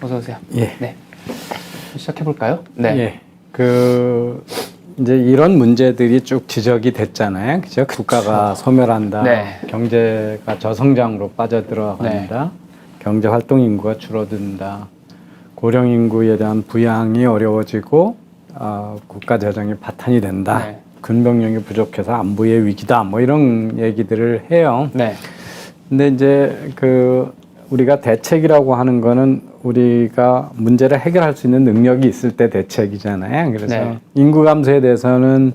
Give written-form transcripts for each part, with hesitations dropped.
어서 오세요. 예. 네. 시작해 볼까요? 네. 예. 이제 이런 문제들이 쭉 지적이 됐잖아요. 그죠? 국가가 소멸한다. 네. 경제가 저성장으로 빠져들어간다. 네. 경제 활동 인구가 줄어든다. 고령 인구에 대한 부양이 어려워지고 국가 재정이 파탄이 된다. 네. 군병력이 부족해서 안보의 위기다. 뭐 이런 얘기들을 해요. 네. 근데 이제 우리가 대책이라고 하는 거는 우리가 문제를 해결할 수 있는 능력이 있을 때 대책이잖아요. 그래서 네. 인구 감소에 대해서는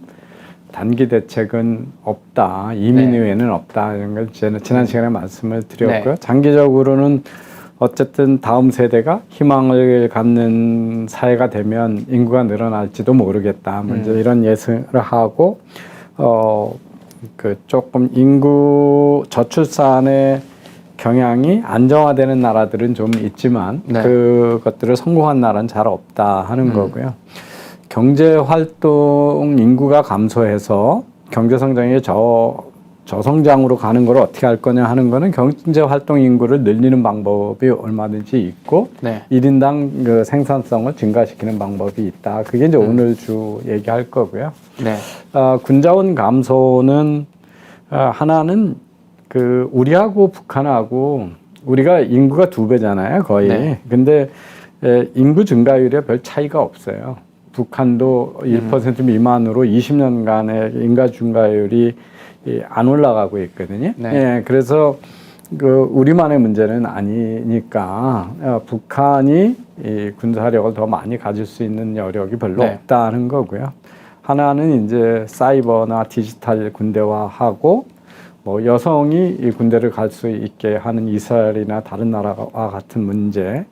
단기 대책은 없다. 이민 외에는 없다. 이런 걸 지난 시간에 말씀을 드렸고요. 네. 장기적으로는 어쨌든 다음 세대가 희망을 갖는 사회가 되면 인구가 늘어날지도 모르겠다. 먼저 이런 예상을 하고 조금 인구 저출산의 경향이 안정화되는 나라들은 좀 있지만 네. 그것들을 성공한 나라는 잘 없다 하는 거고요. 경제 활동 인구가 감소해서 경제 성장이 저성장으로 가는 걸 어떻게 할 거냐 하는 거는 경제 활동 인구를 늘리는 방법이 얼마든지 있고 네. 1인당 그 생산성을 증가시키는 방법이 있다. 그게 이제 오늘 주 얘기할 거고요. 네. 군자원 감소는 하나는 우리하고 북한하고 우리가 인구가 2배잖아요, 거의. 네. 근데 인구 증가율에 별 차이가 없어요. 북한도 1% 미만으로 20년간의 인구 증가율이 안 올라가고 있거든요. 네. 예, 그래서 우리만의 문제는 아니니까 북한이 이 군사력을 더 많이 가질 수 있는 여력이 별로 네. 없다는 거고요. 하나는 이제 사이버나 디지털 군대화하고 뭐 여성이 이 군대를 갈 수 있게 하는 이스라엘이나 다른 나라와 같은 문제,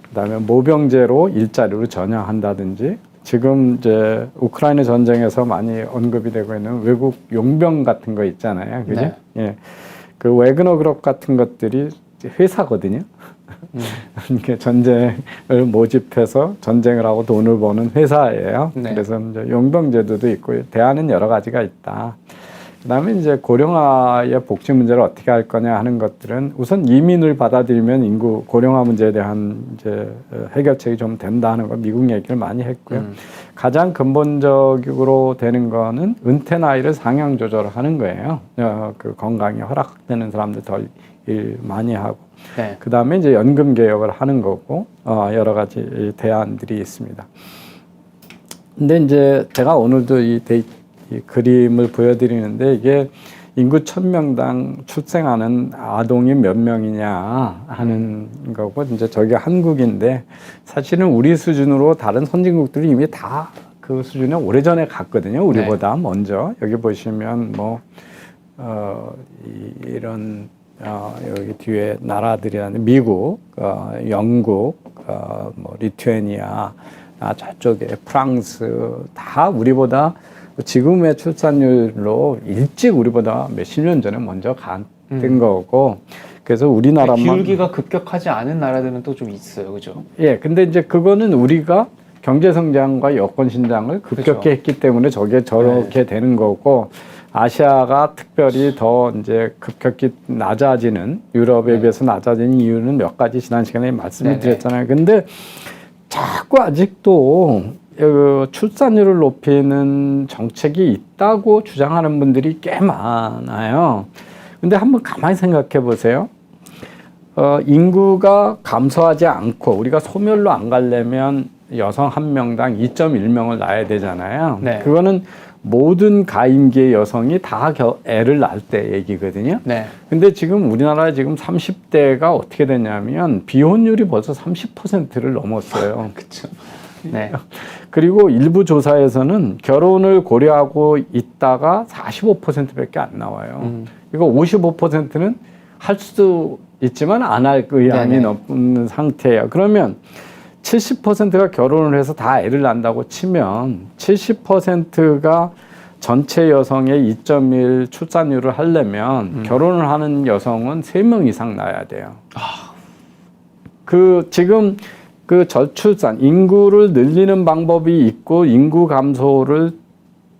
그다음에 모병제로 일자리로 전향한다든지 지금 이제 우크라이나 전쟁에서 많이 언급이 되고 있는 외국 용병 같은 거 있잖아요, 그죠? 네. 예, 그 외그너 그룹 같은 것들이 회사거든요. 이렇게 전쟁을 모집해서 전쟁을 하고 돈을 버는 회사예요. 네. 그래서 이제 용병제도도 있고 대안은 여러 가지가 있다. 그다음에 이제 고령화의 복지 문제를 어떻게 할 거냐 하는 것들은 우선 이민을 받아들이면 고령화 문제에 대한 이제 해결책이 좀 된다 하는 거 미국 얘기를 많이 했고요. 가장 근본적으로 되는 거는 은퇴 나이를 상향 조절을 하는 거예요. 건강이 허락되는 사람들 덜 일 많이 하고. 네. 그다음에 이제 연금 개혁을 하는 거고 여러 가지 대안들이 있습니다. 근데 이제 제가 오늘도 이 그림을 보여드리는데 이게 인구 1000명당 출생하는 아동이 몇 명이냐 하는 거고 이제 저게 한국인데 사실은 우리 수준으로 다른 선진국들이 이미 다 그 수준에 오래전에 갔거든요. 우리보다 네. 먼저. 여기 보시면 뭐 이런 여기 뒤에 나라들이라는 미국, 영국, 뭐 리투아니아, 저쪽에 프랑스 다 우리보다 지금의 출산율로 일찍 우리보다 몇십 년 전에 먼저 갔던 거고 그래서 우리나라만 기울기가 급격하지 않은 나라들은 또 좀 있어요, 그죠? 예, 근데 이제 그거는 우리가 경제 성장과 여건 신장을 급격히 그렇죠. 했기 때문에 저게 저렇게 네. 되는 거고 아시아가 특별히 더 이제 급격히 낮아지는 유럽에 네. 비해서 낮아지는 이유는 몇 가지 지난 시간에 말씀을 드렸잖아요. 근데 자꾸 아직도 출산율을 높이는 정책이 있다고 주장하는 분들이 꽤 많아요. 근데 한번 가만히 생각해 보세요. 인구가 감소하지 않고 우리가 소멸로 안 가려면 여성 한 명당 2.1명을 낳아야 되잖아요. 네. 그거는 모든 가임기의 여성이 다 애를 낳을 때 얘기거든요. 네. 근데 지금 우리나라 지금 30대가 어떻게 됐냐면 비혼율이 벌써 30%를 넘었어요. 그렇죠. 네. 그리고 일부 조사에서는 결혼을 고려하고 있다가 45%밖에 안 나와요. 이거 55%는 할 수도 있지만 안 할 의향이 높은 상태예요. 그러면 70%가 결혼을 해서 다 애를 낳는다고 치면 70%가 전체 여성의 2.1 출산율을 하려면 결혼을 하는 여성은 3명 이상 낳아야 돼요. 지금 저출산, 인구를 늘리는 방법이 있고 인구 감소를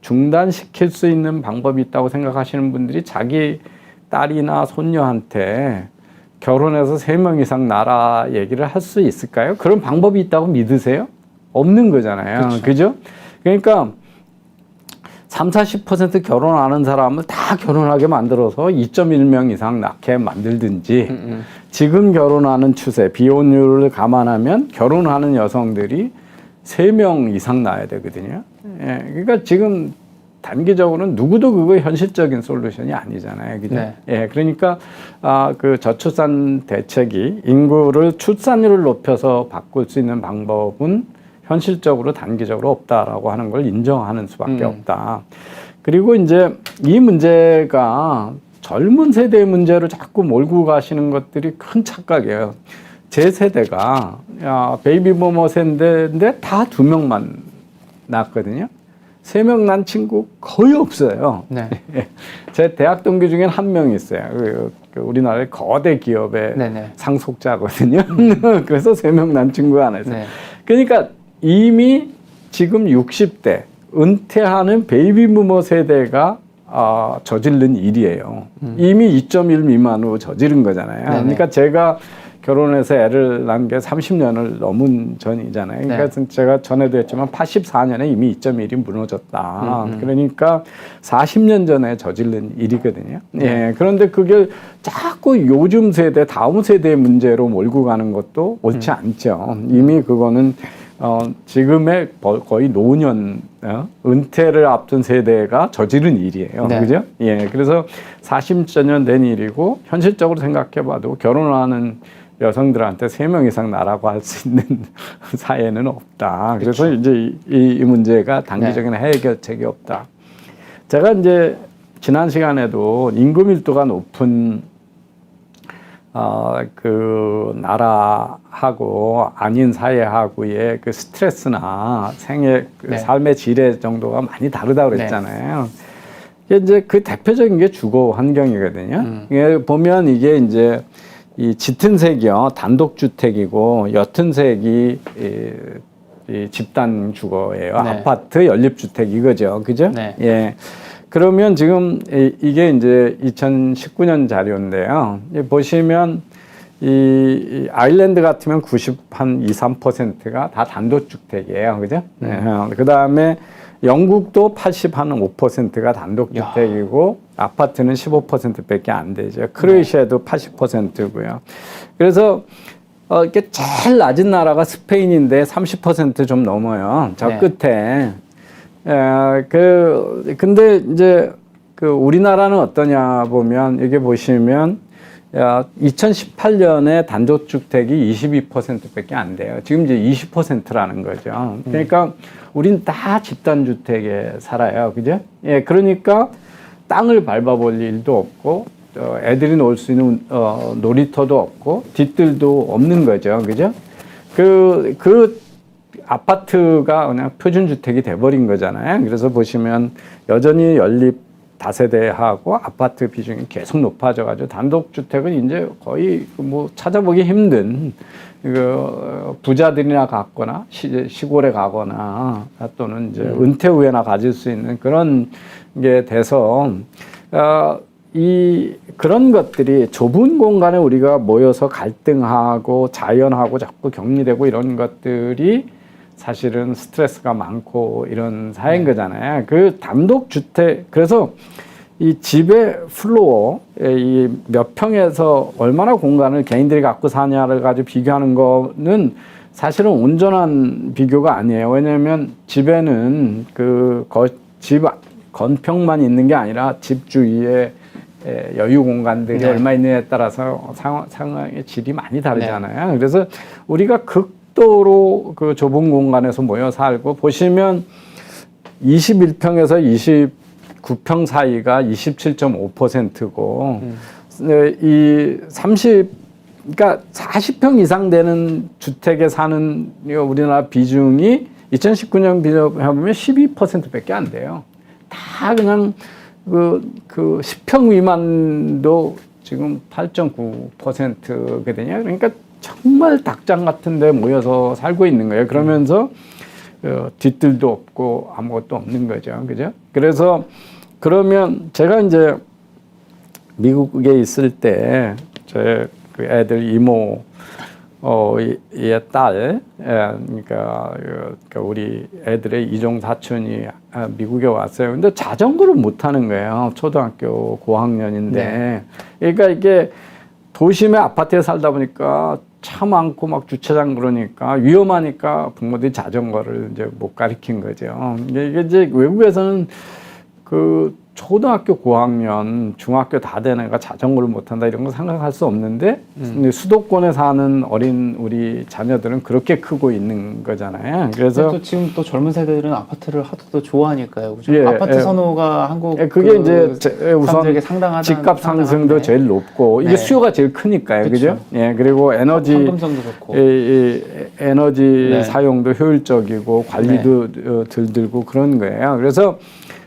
중단시킬 수 있는 방법이 있다고 생각하시는 분들이 자기 딸이나 손녀한테 결혼해서 3명 이상 나라 얘기를 할 수 있을까요? 그런 방법이 있다고 믿으세요? 없는 거잖아요. 그죠? 그러니까 30-40% 결혼하는 사람을 다 결혼하게 만들어서 2.1명 이상 낳게 만들든지 지금 결혼하는 추세, 비혼율을 감안하면 결혼하는 여성들이 3명 이상 낳아야 되거든요. 예, 그러니까 지금 단기적으로는 누구도 그거 현실적인 솔루션이 아니잖아요. 그죠? 네. 예, 그러니까, 그 저출산 대책이 인구를 출산율을 높여서 바꿀 수 있는 방법은 현실적으로 단기적으로 없다라고 하는 걸 인정하는 수밖에 없다. 그리고 이제 이 문제가 젊은 세대의 문제로 자꾸 몰고 가시는 것들이 큰 착각이에요. 제 세대가 베이비부머 세대인데 다 2명만 낳았거든요. 3명 낳은 친구 거의 없어요. 네. 제 대학 동기 중엔 1명 있어요. 그 우리나라의 거대 기업의 네네. 상속자거든요. 그래서 3명 낳은 친구가 하나 있어요. 네. 그러니까 이미 지금 60대 은퇴하는 베이비부머 세대가 저지른 일이에요. 이미 2.1 미만으로 저지른 거잖아요. 네네. 그러니까 제가 결혼해서 애를 낳은 게 30년을 넘은 전이잖아요. 그러니까 네. 제가 전에도 했지만 84년에 이미 2.1이 무너졌다. 그러니까 40년 전에 저지른 일이거든요. 예. 그런데 그게 자꾸 요즘 세대, 다음 세대의 문제로 몰고 가는 것도 옳지 않죠. 이미 그거는 지금의 거의 노년, 은퇴를 앞둔 세대가 저지른 일이에요. 네. 그죠? 예. 그래서 40여 년 된 일이고, 현실적으로 생각해 봐도 결혼하는 여성들한테 3명 이상 나라고 할 수 있는 사회는 없다. 그래서 그렇죠. 이제 이 문제가 단기적인 해결책이 없다. 제가 이제 지난 시간에도 인구 밀도가 높은 그 나라하고 아닌 사회하고의 그 스트레스나 생애 그 네. 삶의 질의 정도가 많이 다르다고 그랬잖아요. 이게 이제 그 대표적인 게 주거 환경이거든요. 이게 보면 이게 이제 이 짙은 색이요 단독 주택이고 옅은 색이 이 집단 주거예요. 네. 아파트 연립 주택 이거죠. 그죠? 네. 예. 그러면 지금 이게 이제 2019년 자료인데요. 보시면 이 아일랜드 같으면 93%가 다 단독주택이에요. 그죠? 그 다음에 영국도 85%가 단독주택이고 아파트는 15%밖에 안 되죠. 크로에시아도 80%고요. 그래서 이렇게 제일 낮은 나라가 스페인인데 30% 좀 넘어요. 저 네. 끝에. 근데 이제 그 우리나라는 어떠냐 보면 여기 보시면 2018년에 단독주택이 22%밖에 안 돼요. 지금 이제 20%라는 거죠. 그러니까 우린 다 집단주택에 살아요. 그죠? 예, 그러니까 땅을 밟아볼 일도 없고, 애들이 놀 수 있는 놀이터도 없고, 뒷뜰도 없는 거죠. 그죠? 그 아파트가 그냥 표준주택이 돼버린 거잖아요. 그래서 보시면 여전히 연립 다세대하고 아파트 비중이 계속 높아져가지고 단독주택은 이제 거의 뭐 찾아보기 힘든 부자들이나 갖거나 시골에 가거나 또는 이제 은퇴 후에나 가질 수 있는 그런 게 돼서 그런 것들이 좁은 공간에 우리가 모여서 갈등하고 자연하고 자꾸 격리되고 이런 것들이 사실은 스트레스가 많고 이런 사회인 거잖아요. 그 단독주택, 그래서 이 집의 플로어, 이 몇 평에서 얼마나 공간을 개인들이 갖고 사냐를 가지고 비교하는 거는 사실은 온전한 비교가 아니에요. 왜냐하면 집에는 집 건평만 있는 게 아니라 집 주위에 여유 공간들이 네. 얼마 있느냐에 따라서 상황의 질이 많이 다르잖아요. 네. 그래서 우리가 극도로 그 좁은 공간에서 모여 살고 보시면 21평에서 29평 사이가 27.5%고 그러니까 40평 이상 되는 주택에 사는 우리나라 비중이 2019년 비교해보면 12%밖에 안 돼요. 다 그냥 그 10평 미만도 지금 8.9%거든요. 그러니까 정말 닭장 같은 데 모여서 살고 있는 거예요. 그러면서 뒷뜰도 없고 아무것도 없는 거죠. 그죠? 그래서 그러면 제가 이제 미국에 있을 때 그 애들 이모 의 딸, 그러니까 우리 애들의 이종 사촌이 미국에 왔어요. 근데 자전거를 못 타는 거예요. 초등학교 고학년인데. 네. 그러니까 이게 도심의 아파트에 살다 보니까 차 많고 막 주차장 그러니까 위험하니까 부모들이 자전거를 이제 못 가르친 거죠. 이게 이제 외국에서는 그 초등학교 고학년, 중학교 다 된 애가 자전거를 못 탄다 이런 거 생각할 수 없는데 근데 수도권에 사는 어린 우리 자녀들은 그렇게 크고 있는 거잖아요. 그래서 또 지금 또 젊은 세대들은 아파트를 하도 더 좋아하니까요. 그죠? 예, 아파트 선호가 한국 그게 이제 우선 사람들에게 상당하다는 집값 상승도 제일 높고 이게 네. 수요가 제일 크니까요. 그죠? 예, 그리고 에너지 상금성도 좋고. 에너지 네. 사용도 효율적이고 관리도 덜 들고 그런 거예요. 그래서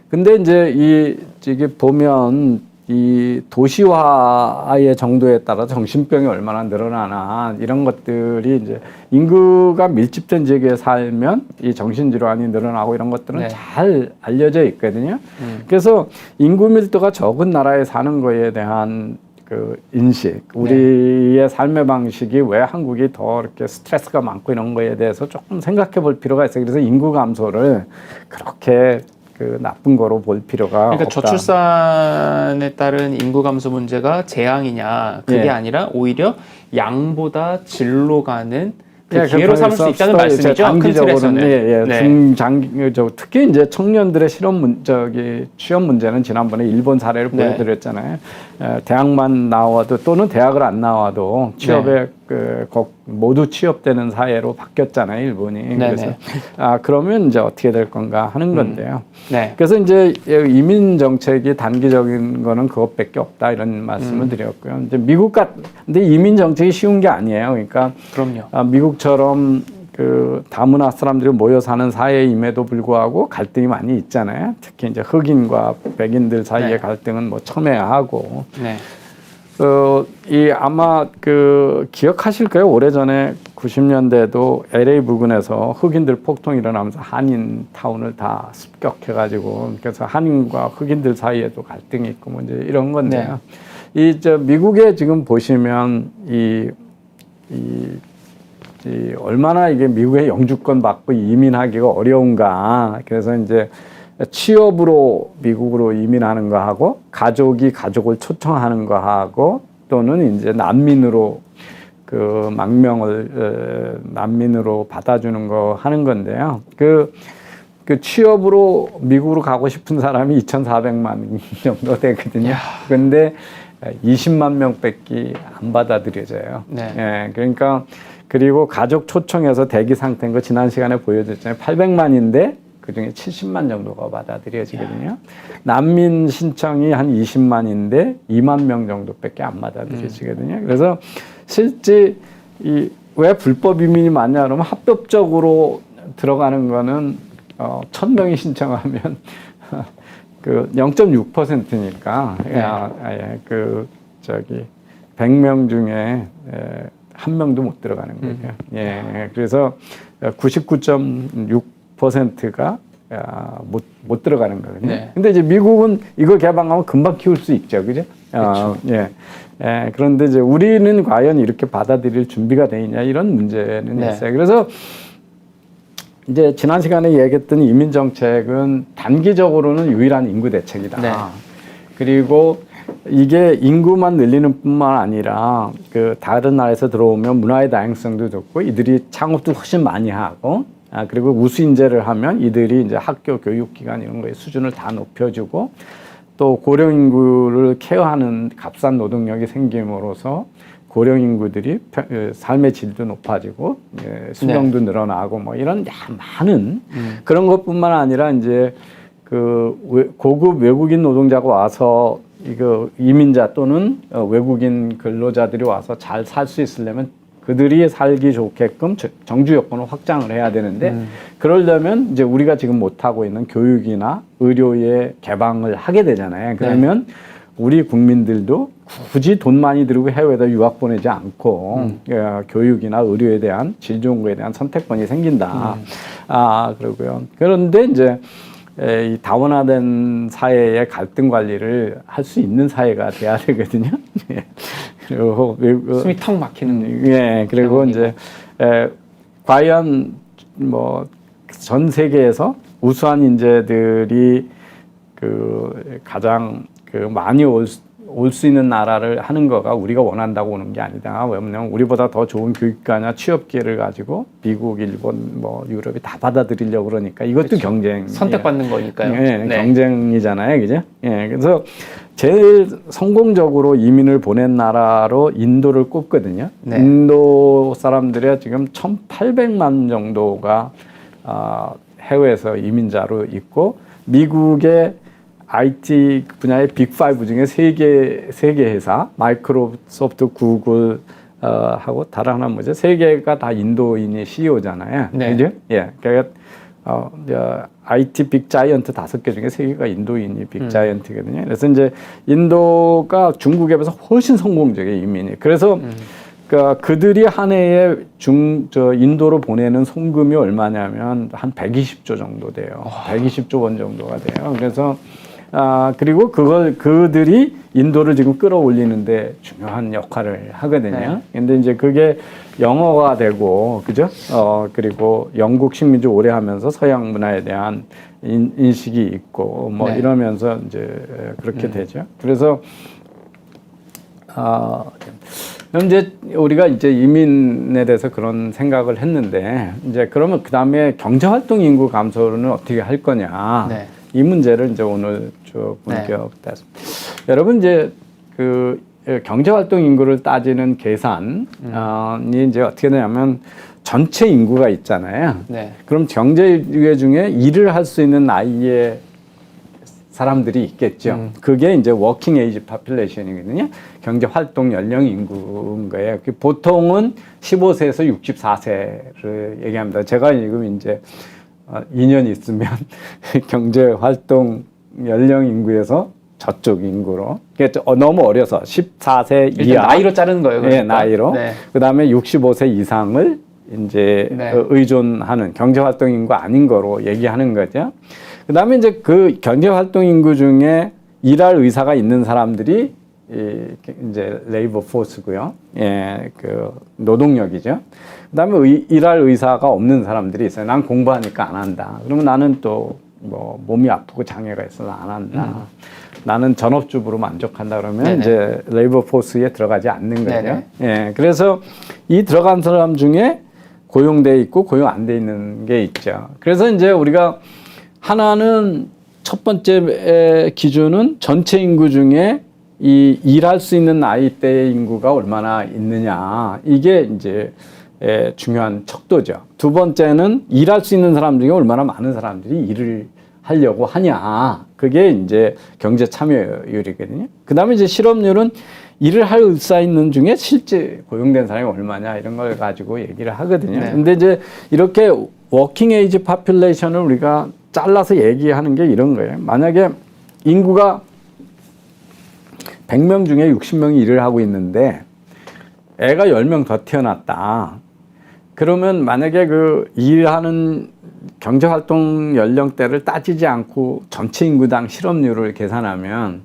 근데 이제 이게 보면 이 도시화의 정도에 따라 정신병이 얼마나 늘어나나 이런 것들이 이제 인구가 밀집된 지역에 살면 이 정신질환이 늘어나고 이런 것들은 네. 잘 알려져 있거든요. 그래서 인구 밀도가 적은 나라에 사는 거에 대한 그 인식, 우리의 삶의 방식이 왜 한국이 더 이렇게 스트레스가 많고 이런 거에 대해서 조금 생각해 볼 필요가 있어요. 그래서 인구 감소를 그렇게 그 나쁜 거로 볼 필요가 그러니까 없다. 저출산에 따른 인구 감소 문제가 재앙이냐 그게 예. 아니라 오히려 양보다 질로 가는 그 예, 기회로 삼을 수 있다는 말씀이죠. 큰 단기적으로는 틀에서는. 네. 중장기 특히 이제 청년들의 취업 문제는 지난번에 일본 사례를 네. 보여드렸잖아요. 대학만 나와도 또는 대학을 안 나와도 취업에 모두 취업되는 사회로 바뀌었잖아요, 일본이. 네네. 그래서 그러면 이제 어떻게 될 건가 하는 건데요. 네. 그래서 이제 이민 정책이 단기적인 거는 그것밖에 없다 이런 말씀을 드렸고요. 이제 근데 이민 정책이 쉬운 게 아니에요. 그러니까 그럼요. 미국처럼 그 다문화 사람들이 모여 사는 사회임에도 불구하고 갈등이 많이 있잖아요. 특히 이제 흑인과 백인들 사이의 네. 갈등은 뭐 첨예하고. 네. 아마 기억하실 거예요. 오래전에 90년대도 LA 부근에서 흑인들 폭동이 일어나면서 한인 타운을 다 습격해가지고 그래서 한인과 흑인들 사이에도 갈등이 있고 뭐 이제 이런 건데요. 미국에 지금 보시면 얼마나 이게 미국의 영주권 받고 이민하기가 어려운가. 그래서 이제 취업으로 미국으로 이민하는 거 하고 가족이 가족을 초청하는 거 하고 또는 이제 난민으로 난민으로 받아주는 거 하는 건데요. 그 취업으로 미국으로 가고 싶은 사람이 2,400만 정도 되거든요. 그런데 20만 명밖에 안 받아들여져요. 네. 예, 그러니까 그리고 가족 초청해서 대기 상태인 거 지난 시간에 보여줬잖아요. 800만인데 그중에 70만 정도가 받아들여지거든요. 난민 신청이 한 20만인데 2만 명 정도밖에 안 받아들여지거든요. 그래서 실제 왜 불법 이민이 많냐 그러면 합법적으로 들어가는 거는 1,000명이 신청하면 그 0.6%니까 100명 중에 한 명도 못 들어가는 거예요. 예, 그래서 99.6%가 못 들어가는 거거든요. 네. 근데 이제 미국은 이거 개방하면 금방 키울 수 있죠, 그죠? 그렇죠. 그런데 이제 우리는 과연 이렇게 받아들일 준비가 돼 있냐 이런 문제는 네. 있어요. 그래서 이제 지난 시간에 얘기했던 이민 정책은 단기적으로는 유일한 인구 대책이다. 네. 그리고 이게 인구만 늘리는 뿐만 아니라 다른 나라에서 들어오면 문화의 다양성도 좋고 이들이 창업도 훨씬 많이 하고 그리고 우수 인재를 하면 이들이 이제 학교 교육기관 이런 거의 수준을 다 높여주고 또 고령 인구를 케어하는 값싼 노동력이 생김으로써 고령 인구들이 삶의 질도 높아지고 수명도 늘어나고 뭐 이런 많은 그런 것뿐만 아니라 이제 고급 외국인 노동자가 와서 이민자 또는 외국인 근로자들이 와서 잘 살 수 있으려면 그들이 살기 좋게끔 정주 여건을 확장을 해야 되는데 그러려면 이제 우리가 지금 못하고 있는 교육이나 의료의 개방을 하게 되잖아요. 그러면 우리 국민들도 굳이 돈 많이 들고 해외에다 유학 보내지 않고 교육이나 의료에 대한 질 좋은 거에 대한 선택권이 생긴다. 그러고요. 그런데 이제 이 다원화된 사회의 갈등 관리를 할 수 있는 사회가 돼야 되거든요. 그리고 숨이 턱 막히는. 예, 그리고 이제 과연 뭐 전 세계에서 우수한 인재들이 그 가장 그 많이 올 수 있는 나라를 하는 거가 우리가 원한다고 오는 게 아니다. 왜냐면 우리보다 더 좋은 교육과나 취업 기회를 가지고 미국, 일본, 뭐 유럽이 다 받아들이려고 그러니까 이것도 그렇죠. 경쟁. 선택받는 거니까요. 예, 네. 경쟁이잖아요, 그죠? 예, 그래서 제일 성공적으로 이민을 보낸 나라로 인도를 꼽거든요. 네. 인도 사람들의 지금 1,800만 정도가 해외에서 이민자로 있고 미국의 IT 분야의 빅5 중에 세 개 회사, 마이크로소프트, 구글 하고 다른 하나 뭐죠? 세 개가 다 인도인이 CEO잖아요. 네. 그죠? 예. 그러니까 IT 빅 자이언트 5개 중에 3개가 인도인이 빅 자이언트거든요. 그래서 이제 인도가 중국에 비해서 훨씬 성공적이에요, 이민이. 그래서 그러니까 그들이 한 해에 인도로 보내는 송금이 얼마냐면 한 120조 정도 돼요. 120조 원 정도가 돼요. 그래서 그리고 그들이 인도를 지금 끌어올리는데 중요한 역할을 하거든요. 네. 근데 이제 그게 영어가 되고, 그죠? 그리고 영국 식민지 오래 하면서 서양 문화에 대한 인식이 있고, 뭐 네. 이러면서 이제 그렇게 되죠. 그래서, 그럼 이제 우리가 이제 이민에 대해서 그런 생각을 했는데, 이제 그러면 그 다음에 경제활동 인구 감소는 어떻게 할 거냐. 네. 이 문제를 이제 오늘 쭉 본격됐습니다. 여러분 이제 그 경제활동 인구를 따지는 계산이 이제 어떻게 되냐면 전체 인구가 있잖아요. 네. 그럼 경제 중에 일을 할 수 있는 나이의 사람들이 있겠죠. 그게 이제 워킹 에이지 파퓰레이션이거든요. 경제 활동 연령 인구인 거예요. 보통은 15세에서 64세를 얘기합니다. 제가 지금 이제 2년 있으면 경제 활동 연령 인구에서 저쪽 인구로. 그러니까 너무 어려서 14세 이하. 나이로 자르는 거예요. 그러니까. 네, 나이로. 네. 그다음에 65세 이상을 이제 네. 의존하는 경제 활동 인구 아닌 거로 얘기하는 거죠. 그다음에 이제 그 경제 활동 인구 중에 일할 의사가 있는 사람들이 이제 레이버 포스고요. 예, 그 노동력이죠. 그다음에 일할 의사가 없는 사람들이 있어요. 난 공부하니까 안 한다. 그러면 나는 또 뭐 몸이 아프고 장애가 있어서 안 한다. 나는 전업주부로 만족한다 그러면 네네. 이제 레이버 포스에 들어가지 않는 거죠. 네네. 예, 그래서 이 들어간 사람 중에 고용돼 있고 고용 안 돼 있는 게 있죠. 그래서 이제 우리가 하나는 첫 번째 기준은 전체 인구 중에 이 일할 수 있는 나이대의 인구가 얼마나 있느냐. 이게 이제 중요한 척도죠. 두 번째는 일할 수 있는 사람 중에 얼마나 많은 사람들이 일을 하려고 하냐. 그게 이제 경제 참여율이거든요. 그 다음에 이제 실업률은 일을 할 의사 있는 중에 실제 고용된 사람이 얼마냐 이런 걸 가지고 얘기를 하거든요. 네. 근데 이제 이렇게 워킹 에이지 파퓰레이션을 우리가 잘라서 얘기하는 게 이런 거예요. 만약에 인구가 100명 중에 60명이 일을 하고 있는데 애가 10명 더 태어났다. 그러면 만약에 그 일하는 경제활동 연령대를 따지지 않고 전체 인구당 실업률을 계산하면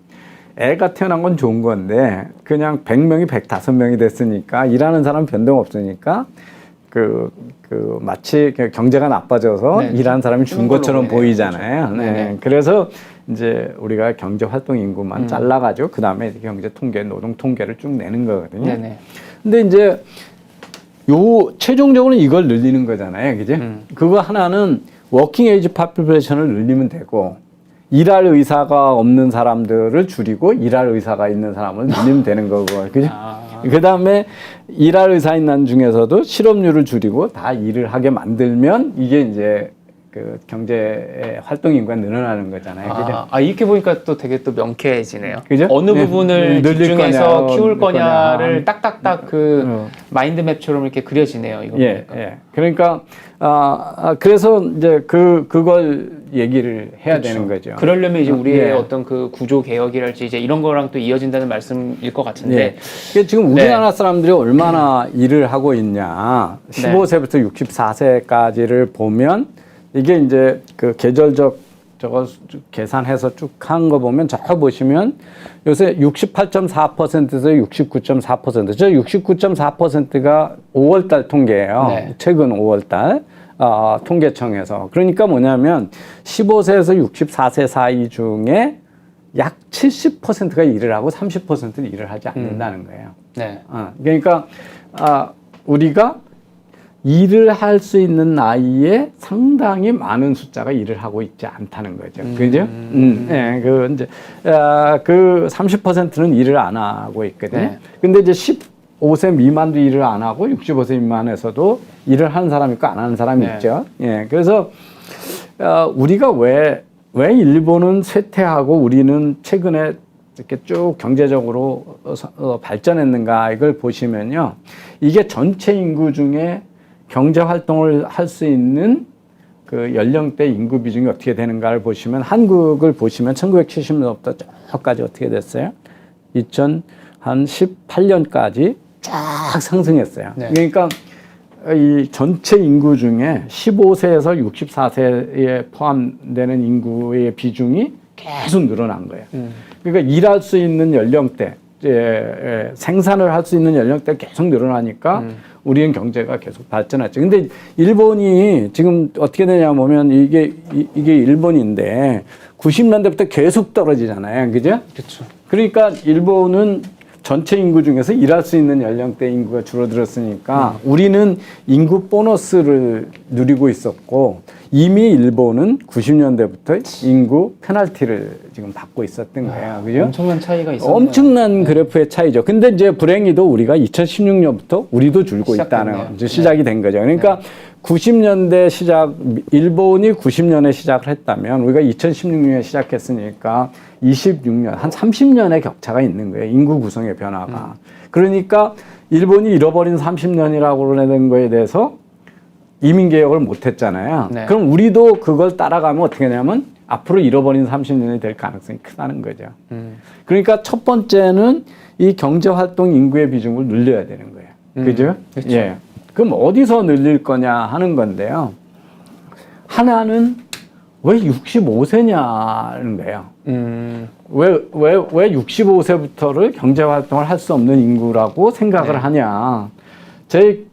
애가 태어난 건 좋은 건데 그냥 100명이 105명이 됐으니까 일하는 사람 변동 없으니까 마치 경제가 나빠져서 네, 일하는 사람이 준 것처럼 보이잖아요. 그렇죠. 네. 그래서 이제 우리가 경제 활동 인구만 잘라가지고 그 다음에 경제 통계, 노동 통계를 쭉 내는 거거든요. 네네. 근데 이제 최종적으로 이걸 늘리는 거잖아요. 그죠? 그거 하나는 워킹 에이지 파퓰레이션을 늘리면 되고 일할 의사가 없는 사람들을 줄이고 일할 의사가 있는 사람을 늘리면 되는 거고. 그죠? 그 다음에 일할 의사 있는 중에서도 실업률을 줄이고 다 일을 하게 만들면 이게 이제 그 경제 활동 인구가 늘어나는 거잖아요. 그죠? 이렇게 보니까 또 되게 또 명쾌해지네요. 그죠? 어느 네. 부분을 늘릴 집중해서 거냐, 키울 거냐를 거냐. 딱딱딱 마인드맵처럼 이렇게 그려지네요. 이거 예, 보니까. 예. 그러니까 그래서 이제 그걸 얘기를 해야 그렇죠. 되는 거죠. 그러려면 이제 우리의 예. 어떤 그 구조 개혁이랄지 이제 이런 거랑 또 이어진다는 말씀일 것 같은데. 예. 그러니까 지금 우리나라 사람들이 얼마나 일을 하고 있냐. 15세부터 64세까지를 보면 이게 이제 그 계절적 저거 계산해서 쭉 한 거 보면 저 보시면 요새 68.4%에서 69.4%. 저 69.4%가 5월달 통계예요. 네. 최근 5월달 통계청에서. 그러니까 뭐냐면 15세에서 64세 사이 중에 약 70%가 일을 하고 30%는 일을 하지 않는다는 거예요. 네. 그러니까 우리가 일을 할 수 있는 나이에 상당히 많은 숫자가 일을 하고 있지 않다는 거죠. 그죠? 네, 이제, 그 30%는 일을 안 하고 있거든요. 네. 근데 이제 15세 미만도 일을 안 하고 65세 미만에서도 일을 하는 사람이 있고 안 하는 사람이 네. 있죠. 예, 그래서, 우리가 왜 일본은 쇠퇴하고 우리는 최근에 이렇게 쭉 경제적으로 발전했는가 이걸 보시면요. 이게 전체 인구 중에 경제 활동을 할 수 있는 그 연령대 인구 비중이 어떻게 되는가를 보시면 한국을 보시면 1970년부터 저까지 어떻게 됐어요? 2018년까지 쫙 상승했어요. 네. 그러니까 이 전체 인구 중에 15세에서 64세에 포함되는 인구의 비중이 계속 늘어난 거예요. 그러니까 일할 수 있는 연령대, 생산을 할 수 있는 연령대가 계속 늘어나니까 우리는 경제가 계속 발전했죠. 근데 일본이 지금 어떻게 되냐 보면 이게 일본인데 90년대부터 계속 떨어지잖아요. 그죠? 그렇죠. 그러니까 일본은 전체 인구 중에서 일할 수 있는 연령대 인구가 줄어들었으니까 우리는 인구 보너스를 누리고 있었고 이미 일본은 90년대부터 인구 페널티를 지금 받고 있었던 거예요. 그죠? 엄청난 차이가 있었네요. 엄청난 그래프의 차이죠. 근데 이제 불행히도 우리가 2016년부터 우리도 줄고 시작됐네요. 있다는 이제 시작이 된 거죠. 그러니까 90년대 시작, 일본이 90년에 시작을 했다면 우리가 2016년에 시작했으니까 26년, 한 30년의 격차가 있는 거예요. 인구 구성의 변화가. 그러니까 일본이 잃어버린 30년이라고 그러는 거에 대해서 이민개혁을 못했잖아요. 네. 그럼 우리도 그걸 따라가면 어떻게 되냐면 앞으로 잃어버린 30년이 될 가능성이 크다는 거죠. 그러니까 첫 번째는 이 경제활동 인구의 비중을 늘려야 되는 거예요. 그죠? 그렇죠. 예. 그럼 어디서 늘릴 거냐 하는 건데요. 하나는 왜 65세냐는 거예요. 왜 65세부터를 경제활동을 할 수 없는 인구라고 생각을 네. 하냐. 제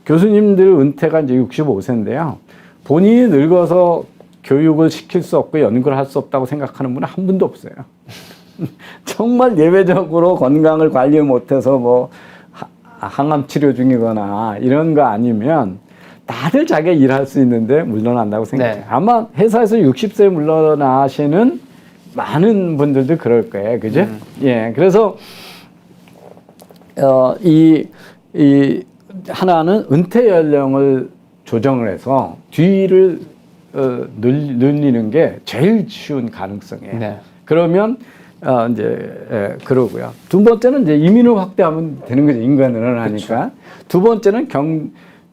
교수님들 은퇴가 이제 65세인데요. 본인이 늙어서 교육을 시킬 수 없고 연구를 할 수 없다고 생각하는 분은 한 분도 없어요. 정말 예외적으로 건강을 관리 못해서 뭐 항암 치료 중이거나 이런 거 아니면 다들 자기가 일할 수 있는데 물러난다고 생각해요. 네. 아마 회사에서 60세 물러나시는 많은 분들도 그럴 거예요. 그죠? 예. 그래서, 이 하나는 은퇴 연령을 조정을 해서 뒤를 늘리는 게 제일 쉬운 가능성이에요. 네. 그러면 그러고요. 두 번째는 이제 이민을 확대하면 되는 거죠. 인구가 늘어나니까. 그렇죠. 두 번째는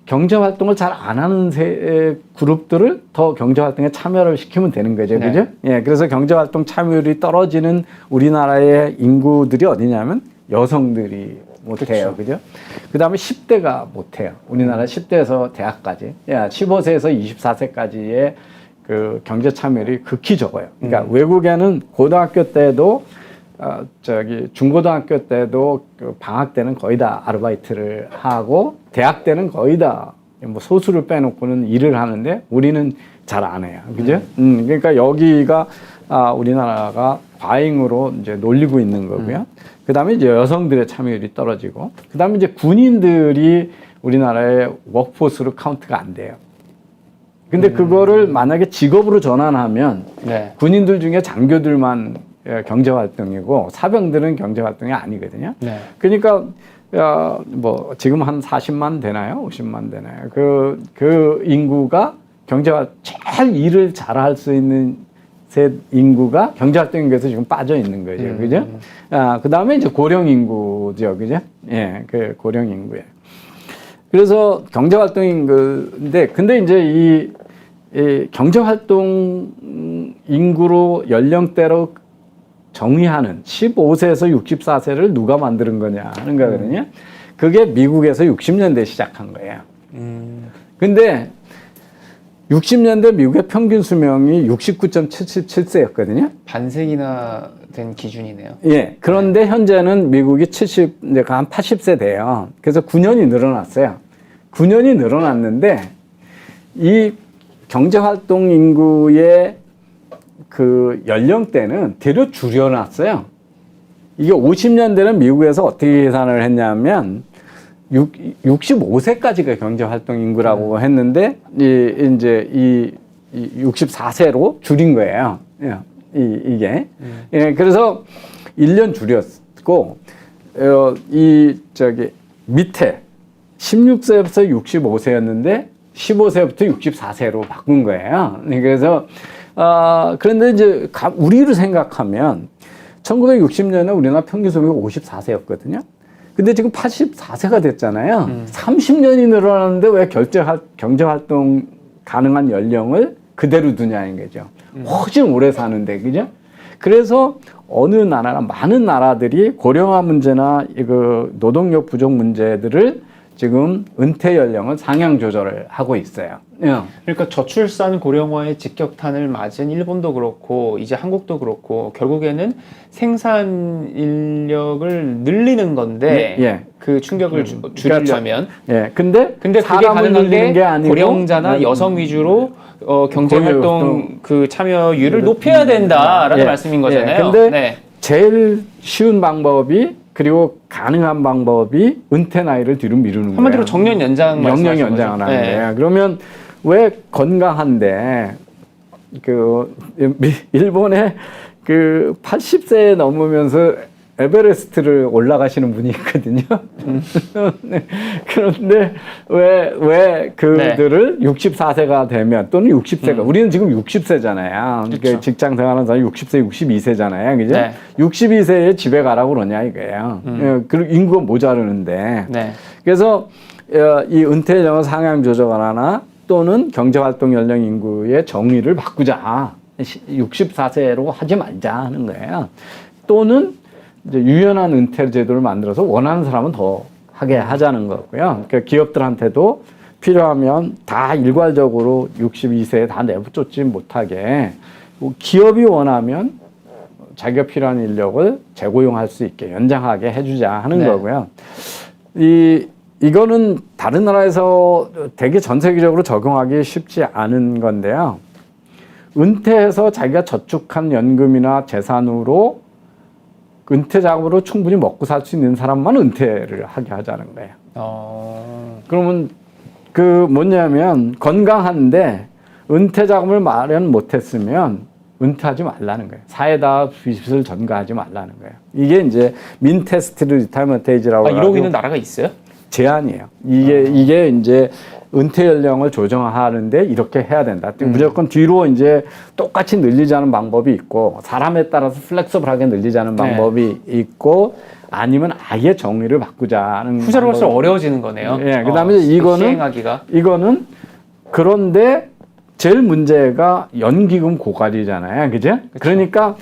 경제 활동을 잘 안 하는 그룹들을 더 경제 활동에 참여를 시키면 되는 거죠. 네. 그죠? 예. 그래서 경제 활동 참여율이 떨어지는 우리나라의 인구들이 어디냐면 여성들이 못해요. 그죠? 그 다음에 10대가 못해요. 우리나라 10대에서 대학까지. 15세에서 24세까지의 그 경제 참여율이 극히 적어요. 그러니까 외국에는 고등학교 때도 중고등학교 때도 그 방학 때는 거의 다 아르바이트를 하고 대학 때는 거의 다 뭐 소수를 빼놓고는 일을 하는데 우리는 잘 안 해요. 그죠? 그러니까 여기가 우리나라가 과잉으로 이제 놀리고 있는 거고요. 그 다음에 이제 여성들의 참여율이 떨어지고, 그 다음에 이제 군인들이 우리나라의 워크포스로 카운트가 안 돼요. 근데 그거를 만약에 직업으로 전환하면 네. 군인들 중에 장교들만 경제활동이고 사병들은 경제활동이 아니거든요. 네. 그러니까 뭐 지금 한 40만 되나요? 50만 되나요? 그 인구가 제일 일을 잘할 수 있는 인구가 경제활동 인구에서 지금 빠져 있는 거죠. 그죠? 그 다음에 이제 고령 인구죠. 그죠? 예, 그 고령 인구예요. 그래서 경제활동 인구인데, 근데 이제 이 경제활동 인구로 연령대로 정의하는 15세에서 64세를 누가 만드는 거냐 하는 거거든요. 그게 미국에서 60년대 시작한 거예요. 근데 60년대 미국의 평균 수명이 69.77세였거든요. 반세기나 된 기준이네요. 예. 그런데 현재는 미국이 한 80세 돼요. 그래서 9년이 늘어났어요. 9년이 늘어났는데 이 경제활동 인구의 그 연령대는 되려 줄여놨어요. 이게 50년대는 미국에서 어떻게 계산을 했냐면 65세까지가 경제활동 인구라고 했는데 이제 64세로 줄인 거예요. 이게. 예, 그래서 1년 줄였고 밑에 16세부터 65세였는데 15세부터 64세로 바꾼 거예요. 그래서 그런데 이제 우리로 생각하면 1960년에 우리나라 평균 수명이 54세였거든요. 근데 지금 84세가 됐잖아요. 30년이 늘어났는데 왜 경제활동 가능한 연령을 그대로 두냐는 거죠. 훨씬 오래 사는데, 그죠? 그래서 어느 나라나 많은 나라들이 고령화 문제나 그 노동력 부족 문제들을 지금 은퇴 연령을 상향 조절을 하고 있어요. 그러니까 저출산 고령화의 직격탄을 맞은 일본도 그렇고 이제 한국도 그렇고 결국에는 생산 인력을 늘리는 건데 예. 그 충격을 줄이려면 예. 근데 그게 가능한 게 고령자나 여성 위주로 경제활동 그 참여율을 높여야 된다라는 말씀인 거잖아요. 근데 제일 쉬운 방법이 그리고 가능한 방법이 은퇴 나이를 뒤로 미루는 거예요. 한마디로 정년 연장 영영 연장을 하는 거예요. 그러면 왜 건강한데 일본에 80세 넘으면서 에베레스트를 올라가시는 분이 있거든요. 그런데 왜 그들을 64세가 되면 또는 60세가 우리는 지금 60세잖아요. 그러니까 직장 생활하는 사람이 60세, 62세잖아요. 그죠? 62세에 집에 가라고 그러냐 이거예요. 그리고 인구가 모자르는데. 그래서 이 은퇴 연령 상향 조정하나 또는 경제활동 연령 인구의 정의를 바꾸자. 64세로 하지 말자 하는 거예요. 또는 이제 유연한 은퇴 제도를 만들어서 원하는 사람은 더 하게 하자는 거고요. 그러니까 기업들한테도 필요하면 다 일괄적으로 62세에 다 내쫓지 못하게 기업이 원하면 자기가 필요한 인력을 재고용할 수 있게 연장하게 해주자 하는 거고요. 이거는 다른 나라에서 되게 전 세계적으로 적용하기 쉽지 않은 건데요. 은퇴해서 자기가 저축한 연금이나 재산으로 은퇴 자금으로 충분히 먹고 살 수 있는 사람만 은퇴를 하게 하자는 거예요. 그러면 뭐냐면 건강한데 은퇴 자금을 마련 못했으면 은퇴하지 말라는 거예요. 사회다 빚을 전가하지 말라는 거예요. 이게 이제 민테스트 리타이먼트 에이지라고 이러고 있는 나라가 있어요? 제한이에요. 이게 이제 은퇴 연령을 조정하는데 이렇게 해야 된다. 무조건 뒤로 이제 똑같이 늘리자는 방법이 있고 사람에 따라서 플렉서블하게 늘리자는 방법이 있고 아니면 아예 정의를 바꾸자는 후자로 갈수록 어려워지는 거네요. 예, 그다음에 이거는 그런데 제일 문제가 연기금 고갈이잖아요. 그죠? 그러니까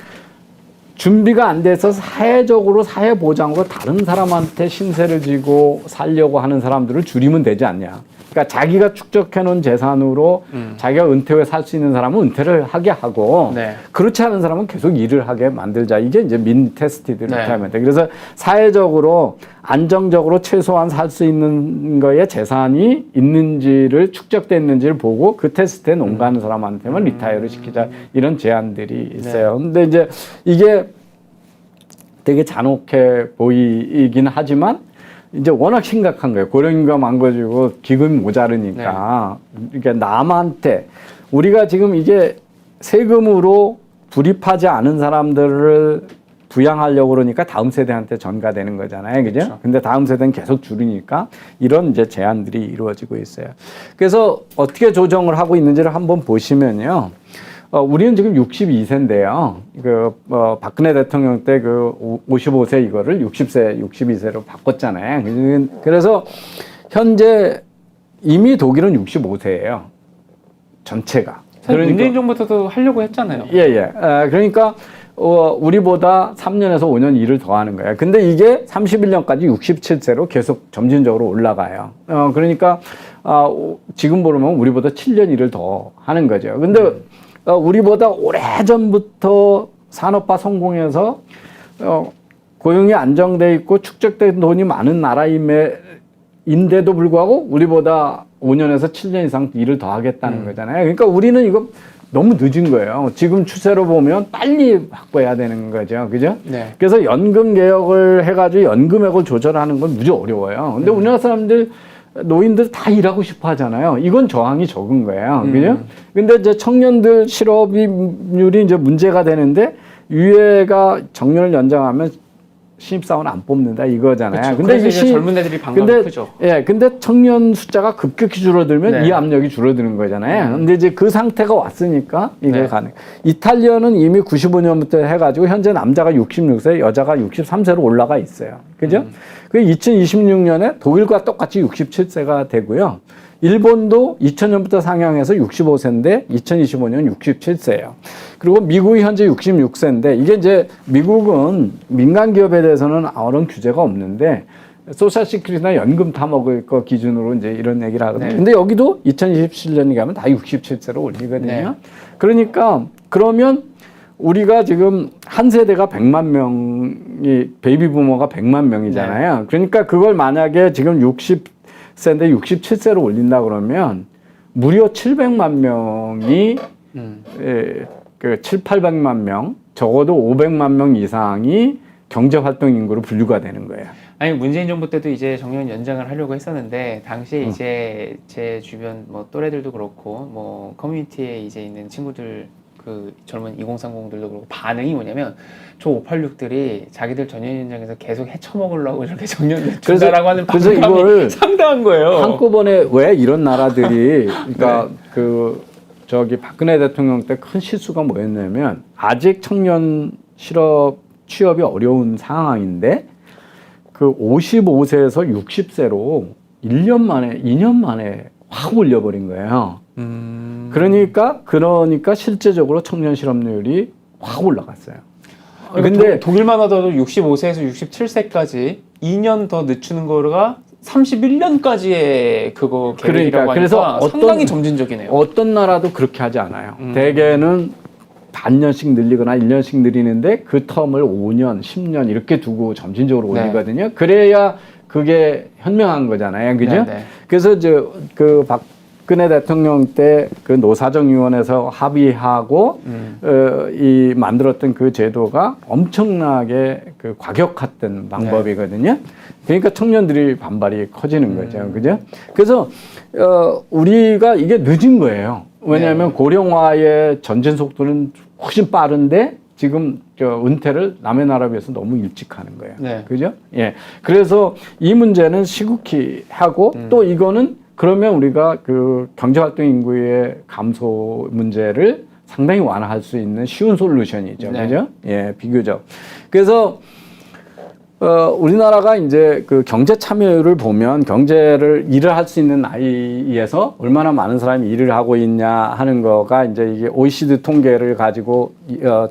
준비가 안 돼서 사회적으로 사회보장으로 다른 사람한테 신세를 지고 살려고 하는 사람들을 줄이면 되지 않냐. 그러니까 자기가 축적해놓은 재산으로 자기가 은퇴 후에 살 수 있는 사람은 은퇴를 하게 하고 그렇지 않은 사람은 계속 일을 하게 만들자. 이게 이제 민테스티드 리타이먼트. 그래서 사회적으로 안정적으로 최소한 살 수 있는 거에 재산이 있는지를 축적됐는지를 보고 그 테스트에 농가하는 사람한테만 리타이어를 시키자. 이런 제안들이 있어요. 근데 이제 이게 되게 잔혹해 보이긴 하지만 이제 워낙 심각한 거예요. 고령인구가 망가지고 기금이 모자르니까. 그러니까 남한테 우리가 지금 이게 세금으로 불입하지 않은 사람들을 부양하려고 그러니까 다음 세대한테 전가되는 거잖아요. 그죠? 그렇죠. 근데 다음 세대는 계속 줄이니까 이런 이제 제한들이 이루어지고 있어요. 그래서 어떻게 조정을 하고 있는지를 한번 보시면요. 우리는 지금 62세인데요. 박근혜 대통령 때 55세 이거를 60세, 62세로 바꿨잖아요. 그래서 현재 이미 독일은 65세예요. 전체가. 문재인 정부에서도 하려고 했잖아요. 그러니까 우리보다 3년에서 5년 일을 더 하는 거예요. 근데 이게 31년까지 67세로 계속 점진적으로 올라가요. 그러니까, 지금 보면 우리보다 7년 일을 더 하는 거죠. 근데, 우리보다 오래전부터 산업화 성공해서, 고용이 안정돼 있고 축적된 돈이 많은 나라임에인데도 불구하고 우리보다 5년에서 7년 이상 일을 더 하겠다는 거잖아요. 그러니까 우리는 이거 너무 늦은 거예요. 지금 추세로 보면 빨리 바꿔야 되는 거죠. 그죠? 네. 그래서 연금 개혁을 해가지고 연금액을 조절하는 건 무지 어려워요. 근데 우리나라 사람들, 노인들 다 일하고 싶어 하잖아요. 이건 저항이 적은 거예요. 그죠? 근데 이제 청년들 실업률이 이제 문제가 되는데, 유예가 정년을 연장하면 신입사원 안 뽑는다 이거잖아요. 근데 이제 젊은 애들이 반감이 크죠. 예, 근데 청년 숫자가 급격히 줄어들면 네. 이 압력이 줄어드는 거잖아요. 근데 이제 그 상태가 왔으니까 이게 네. 가능. 이탈리아는 이미 95년부터 해가지고 현재 남자가 66세, 여자가 63세로 올라가 있어요. 그죠? 그 2026년에 독일과 똑같이 67세가 되고요. 일본도 2000년부터 상향해서 65세인데 2025년 67세예요. 그리고 미국이 현재 66세인데 이게 이제 미국은 민간 기업에 대해서는 아무런 규제가 없는데 소셜 시큐리티나 연금 타먹을 거 기준으로 이제 이런 얘기를 하거든요. 네. 근데 여기도 2027년이 가면 다 67세로 올리거든요. 네. 그러니까 그러면 우리가 지금 한 세대가 100만 명이 베이비 부모가 100만 명이잖아요. 그러니까 그걸 만약에 지금 60세인데 67세로 올린다 그러면 무려 700만 명이 그 7, 800만 명, 적어도 500만 명 이상이 경제활동 인구로 분류가 되는 거예요. 아니 문재인 정부 때도 이제 정년 연장을 하려고 했었는데 당시에 이제 제 주변 뭐 또래들도 그렇고 뭐 커뮤니티에 이제 있는 친구들 그 젊은 2030들도 그렇고 반응이 뭐냐면 저 586들이 자기들 전년 연장에서 계속 헤쳐먹으려고 이렇게 정년 준다라고 하는 그래서 반감이 이걸 상당한 거예요. 한꺼번에 왜 이런 나라들이 그러니까 저기 박근혜 대통령 때 큰 실수가 뭐였냐면 아직 청년 취업이 어려운 상황인데 그 55세에서 60세로 1년 만에 2년 만에 확 올려버린 거예요. 그러니까 실제적으로 청년 실업률이 확 올라갔어요. 그러니까 근데 독일만 하더라도 65세에서 67세까지 2년 더 늦추는 거가 31년까지의 그거 계획이라고 그래서 하니까 상당히 점진적이네요. 어떤 나라도 그렇게 하지 않아요. 대개는 반년씩 늘리거나 1년씩 늘리는데 그 텀을 5년, 10년 이렇게 두고 점진적으로 올리거든요. 그래야 그게 현명한 거잖아요. 그죠? 네. 그래서 그 박근혜 대통령 때 그 노사정위원회에서 합의하고 이 만들었던 그 제도가 엄청나게 그 과격했던 방법이거든요. 그러니까 청년들이 반발이 커지는 거죠. 그죠? 그래서 우리가 이게 늦은 거예요. 왜냐하면 고령화의 전진 속도는 훨씬 빠른데 지금 은퇴를 남의 나라에 비해서 너무 일찍 하는 거예요. 네. 그죠? 예. 그래서 이 문제는 시국히 하고 또 이거는 그러면 우리가 그 경제활동 인구의 감소 문제를 상당히 완화할 수 있는 쉬운 솔루션이죠. 네. 그죠? 예, 비교적. 그래서 우리나라가 이제 그 경제 참여율을 보면 일을 할 수 있는 나이에서 얼마나 많은 사람이 일을 하고 있냐 하는 거가 이제 이게 OECD 통계를 가지고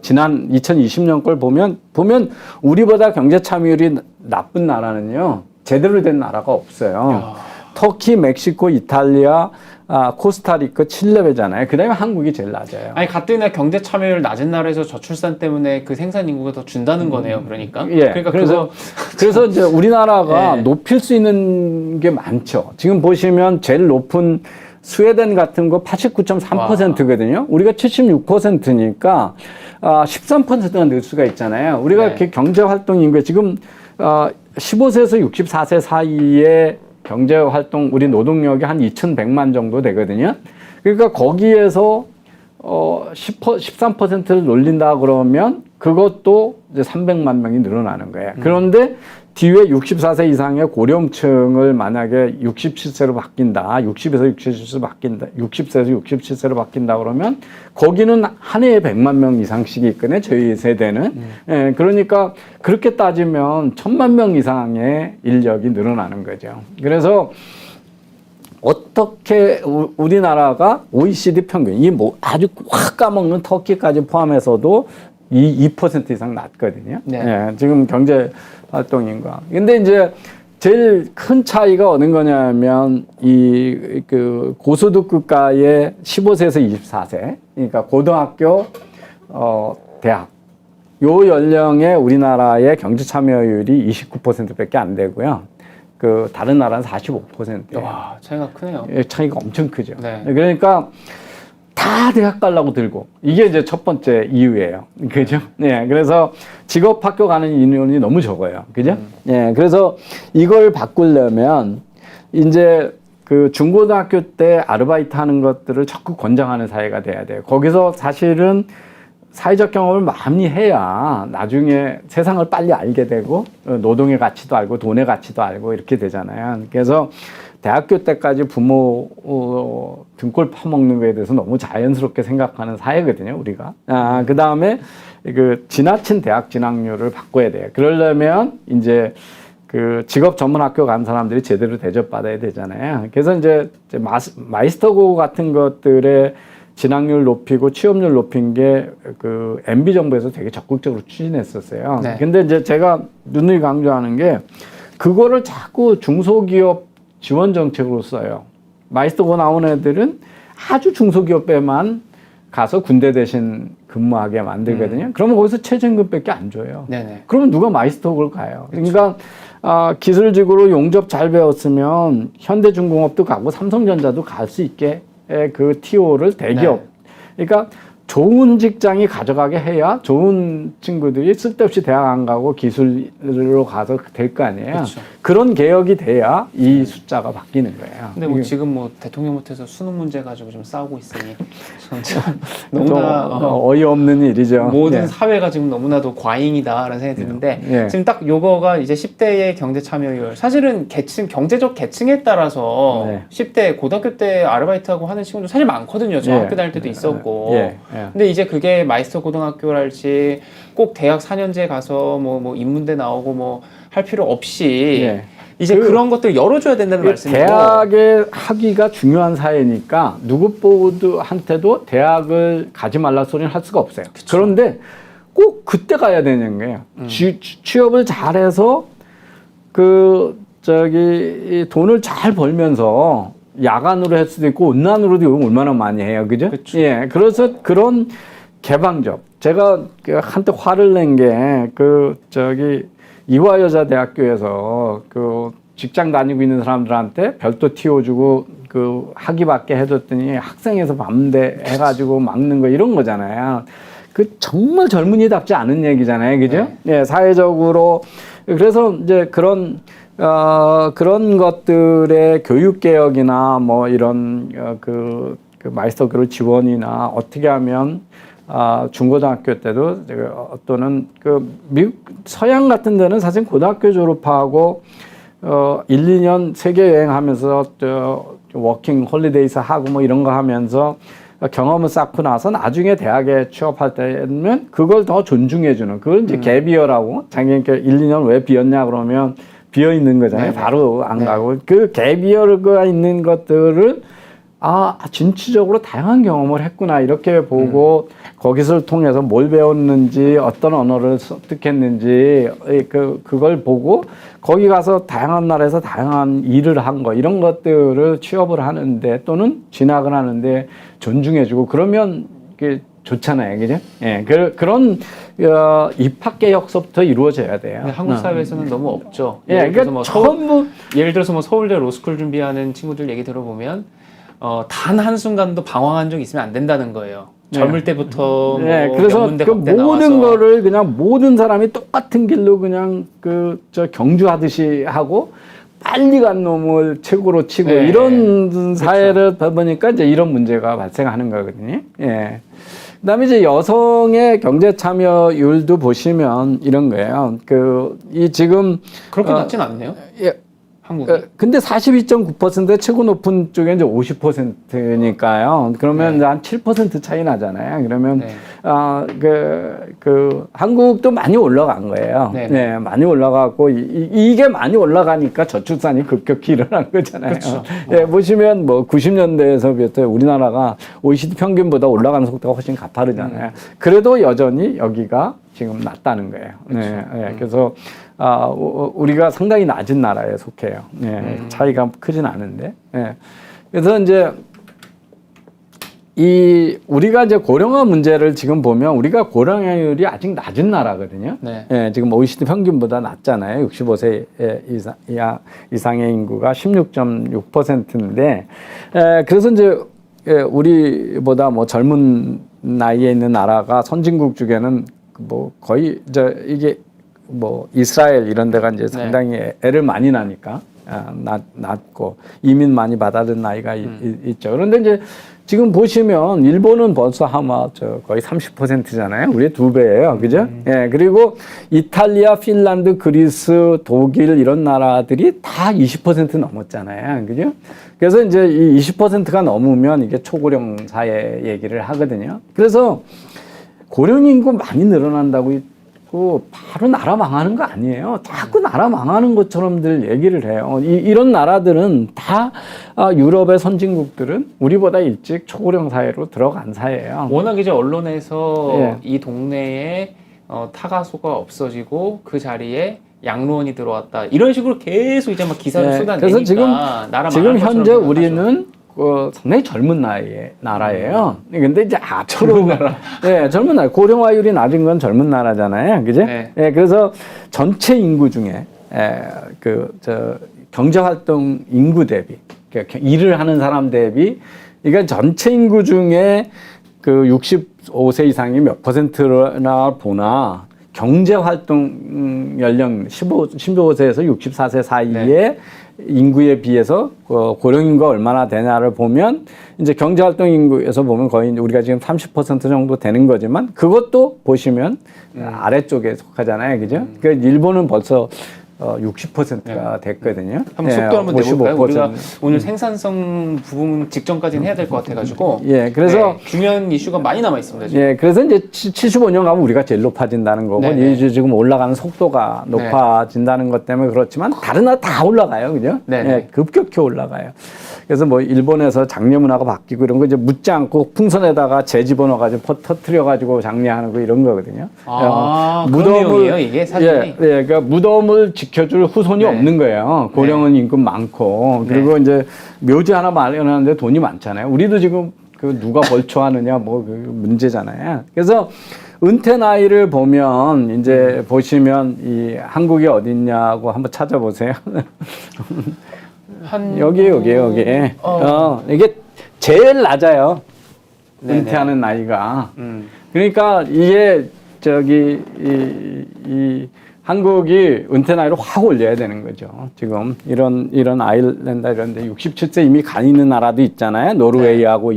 지난 2020년 걸 보면 우리보다 경제 참여율이 나쁜 나라는요, 제대로 된 나라가 없어요. 터키, 멕시코, 이탈리아, 코스타리카, 칠레잖아요. 그 다음에 한국이 제일 낮아요. 아니 가뜩이나 경제 참여율 낮은 나라에서 저출산 때문에 그 생산 인구가 더 준다는 거네요. 그러니까. 예. 그러니까 그래서 이제 우리나라가 예. 높일 수 있는 게 많죠. 지금 보시면 제일 높은 스웨덴 같은 거 89.3%거든요. 우리가 76%니까 13%가 늘 수가 있잖아요. 우리가 네. 이렇게 경제 활동 인구에 지금 15세에서 64세 사이에 경제 활동 우리 노동력이 한 2,100만 정도 되거든요. 그러니까 거기에서 13%를 놀린다 그러면 그것도 이제 300만 명이 늘어나는 거예요. 그런데 뒤에 64세 이상의 고령층을 만약에 67세로 바뀐다. 60에서 67세로 바뀐다. 60세에서 67세로 바뀐다 그러면 거기는 한 해에 100만 명 이상씩이 있거든요. 저희 세대는. 예, 그러니까 그렇게 따지면 1,000만 명 이상의 인력이 늘어나는 거죠. 그래서 어떻게 우리나라가 OECD 평균, 이 뭐 아주 확 까먹는 터키까지 포함해서도 2% 이상 낮거든요. 네. 예, 지금 경제 활동인과. 근데 이제 제일 큰 차이가 어느 거냐면 그 고소득국가의 15세에서 24세, 그러니까 고등학교, 대학 요 연령의 우리나라의 경제 참여율이 29%밖에 안 되고요. 그 다른 나라는 45%예요. 와, 차이가 크네요. 차이가 엄청 크죠. 네. 그러니까 다 대학 가려고 들고 이게 이제 첫 번째 이유예요. 그죠? 네. 그래서 직업 학교 가는 인원이 너무 적어요. 그죠? 네. 그래서 이걸 바꾸려면 이제 그 중고등학교 때 아르바이트 하는 것들을 적극 권장하는 사회가 돼야 돼요. 거기서 사실은 사회적 경험을 많이 해야 나중에 세상을 빨리 알게 되고 노동의 가치도 알고 돈의 가치도 알고 이렇게 되잖아요. 그래서 대학교 때까지 부모 등골 파먹는 거에 대해서 너무 자연스럽게 생각하는 사회거든요, 우리가. 그 다음에 그 지나친 대학 진학률을 바꿔야 돼요. 그러려면 이제 그 직업 전문 학교 간 사람들이 제대로 대접받아야 되잖아요. 그래서 이제 마이스터고 같은 것들의 진학률 높이고 취업률 높인 게 그 MB 정부에서 되게 적극적으로 추진했었어요. 네. 근데 이제 제가 누누이 강조하는 게 그거를 자꾸 중소기업 지원 정책으로 써요. 마이스터고 나온 애들은 아주 중소기업에만 가서 군대 대신 근무하게 만들거든요. 그러면 거기서 최저임금밖에 안 줘요. 네네. 그러면 누가 마이스터고를 가요? 그러니까 기술직으로 용접 잘 배웠으면 현대중공업도 가고 삼성전자도 갈 수 있게 그 TO를 대기업. 네. 그러니까 좋은 직장이 가져가게 해야 좋은 친구들이 쓸데없이 대학 안 가고 기술로 가서 될 거 아니에요. 그렇죠. 그런 개혁이 돼야 이 숫자가 바뀌는 거예요. 근데 뭐 지금 뭐 대통령 못해서 수능 문제 가지고 좀 싸우고 있으니 참 너무나 어이없는 일이죠. 모든 네. 사회가 지금 너무나도 과잉이다라는 생각이 드는데 네. 지금 딱 요거가 이제 10대의 경제 참여율 사실은 경제적 계층에 따라서 네. 10대 고등학교 때 아르바이트하고 하는 친구들 사실 많거든요. 저 예. 학교 다닐 때도 있었고 예. 근데 이제 그게 마이스터 고등학교랄지 꼭 대학 4년제 가서 뭐 인문대 나오고 뭐 할 필요 없이 예. 이제 그런 것들 열어줘야 된다는 말씀이고 대학의 학위가 중요한 사회니까 누구보드한테도 대학을 가지 말라 소리는 할 수가 없어요. 그쵸. 그런데 꼭 그때 가야 되는 거예요. 취업을 잘해서 돈을 잘 벌면서 야간으로 할 수도 있고 온난으로도 요즘 얼마나 많이 해요, 그죠? 그쵸. 예, 그래서 그런 개방적. 제가 한때 화를 낸 게 이화여자대학교에서 그 직장 다니고 있는 사람들한테 별도 틔워주고 그 학위 받게 해줬더니 학생에서 밤대 해가지고 막는 거 이런 거잖아요. 그 정말 젊은이답지 않은 얘기잖아요, 그죠? 네. 예, 사회적으로 그래서 이제 그런 것들의 교육 개혁이나 뭐 이런 그 마이스터 교육 지원이나 어떻게 하면 중고등학교 때도 또는 그 미국 서양 같은 데는 사실 고등학교 졸업하고 1, 2년 세계 여행하면서 워킹 홀리데이스 하고 뭐 이런 거 하면서 경험을 쌓고 나서 나중에 대학에 취업할 때면 그걸 더 존중해 주는 그걸 이제 갭이어라고 자기 1, 2년 왜 비었냐 그러면 비어 있는 거잖아요. 네네. 바로 안 가고 그 갭이어가 있는 것들을 진취적으로 다양한 경험을 했구나 이렇게 보고 거기서 통해서 뭘 배웠는지 어떤 언어를 습득했는지 그걸 보고 거기 가서 다양한 나라에서 다양한 일을 한 거 이런 것들을 취업을 하는데 또는 진학을 하는데 존중해주고 그러면 이게 좋잖아요, 그죠? 예, 그런 입학 개혁서부터 이루어져야 돼요. 한국 사회에서는 너무 없죠. 예, 그러니까 뭐 예를 들어서 뭐 서울대 로스쿨 준비하는 친구들 얘기 들어보면 단 한순간도 방황한 적이 있으면 안 된다는 거예요. 젊을 때부터 뭐 그래서 명문대 그 법대 모든 나와서 거를 그냥 모든 사람이 똑같은 길로 그냥 경주하듯이 하고 빨리 간 놈을 최고로 치고 네. 이런 사회를 보니까 이제 이런 문제가 발생하는 거거든요. 예. 그다음에 이제 여성의 경제 참여율도 보시면 이런 거예요. 지금 그렇게 낮진 않네요. 예. 한국이. 근데 42.9%의 최고 높은 쪽에 이제 50%니까요. 그러면 네. 한 7% 차이 나잖아요. 그러면 네. 한국도 많이 올라간 거예요. 네네. 네, 많이 올라가고 이게 많이 올라가니까 저출산이 급격히 일어난 거잖아요. 그렇죠. 예, 보시면 뭐 90년대에서부터 우리나라가 OECD 평균보다 올라가는 속도가 훨씬 가파르잖아요. 그래도 여전히 여기가 지금 낮다는 거예요. 네, 예, 그래서 우리가 상당히 낮은 나라에 속해요. 예, 차이가 크진 않은데. 예. 그래서 이제 우리가 이제 고령화 문제를 지금 보면 우리가 고령화율이 아직 낮은 나라거든요. 네. 예, 지금 OECD 평균보다 낮잖아요. 65세 이상의 인구가 16.6%인데, 그래서 이제 우리보다 뭐 젊은 나이에 있는 나라가 선진국 중에는 뭐 거의 이게 뭐 이스라엘 이런 데가 이제 상당히 애를 많이 낳으니까 낮고 이민 많이 받아든 나이가 있죠. 그런데 이제 지금 보시면 일본은 벌써 아마 거의 30%잖아요. 우리의 2배예요. 그죠? 예. 그리고 이탈리아, 핀란드, 그리스, 독일 이런 나라들이 다 20% 넘었잖아요. 그죠? 그래서 이제 이 20%가 넘으면 이게 초고령 사회 얘기를 하거든요. 그래서 고령 인구 많이 늘어난다고 바로 나라 망하는 거 아니에요. 자꾸 나라 망하는 것처럼들 얘기를 해요. 이런 나라들은 다 유럽의 선진국들은 우리보다 일찍 초고령 사회로 들어간 사회예요. 워낙 이제 언론에서 예. 이 동네에 타가소가 없어지고 그 자리에 양로원이 들어왔다 이런 식으로 계속 이제 막 기사를 네, 쏟아내니까 그래서 지금 나라 지금 망할 현재 것처럼 우리는 상당히 젊은 나라예요. 근데 이제 앞으로 네, 젊은 나라. 고령화율이 낮은 건 젊은 나라잖아요. 그죠? 네. 네, 그래서 전체 인구 중에 경제활동 인구 대비, 그러니까 일을 하는 사람 대비, 그러니까 전체 인구 중에 그 65세 이상이 몇 %나 보나 경제활동 연령 15세에서 64세 사이에 네. 인구에 비해서 고령 인구가 얼마나 되냐를 보면 이제 경제활동 인구에서 보면 거의 우리가 지금 30% 정도 되는 거지만 그것도 보시면 아래쪽에 속하잖아요. 그죠? 그러니까 일본은 벌써 60%가 됐거든요. 한번 속도 한번 내볼까요? 55%. 우리가 오늘 생산성 부분 직전까지는 해야 될 것 같아가지고 예, 그래서 중요한 이슈가 많이 남아 있습니다. 지금. 예, 그래서 이제 75년 가면 우리가 제일 높아진다는 거고, 네네. 이제 지금 올라가는 속도가 높아진다는 것 때문에 그렇지만 다른 나라 다 올라가요, 그죠? 네네. 예, 급격히 올라가요. 그래서 뭐 일본에서 장례 문화가 바뀌고 이런 거 이제 묻지 않고 풍선에다가 재 집어넣어가지고 터트려가지고 장례하는 거 이런 거거든요. 그런 내용이에요, 이게 사진이? 예, 그러니까 무덤을 지켜줄 후손이 네. 없는 거예요. 고령은 인구 많고 그리고 이제 묘지 하나 마련하는데 돈이 많잖아요. 우리도 지금 누가 벌초하느냐 뭐 문제잖아요. 그래서 은퇴 나이를 보면 이제 보시면 이 한국이 어딨냐고 한번 찾아보세요. 여기. 이게 제일 낮아요. 네네. 은퇴하는 나이가. 그러니까 이게 이 한국이 은퇴 나이를 확 올려야 되는 거죠. 지금 이런 아일랜드 이런 데 67세 이미 가 있는 나라도 있잖아요. 노르웨이하고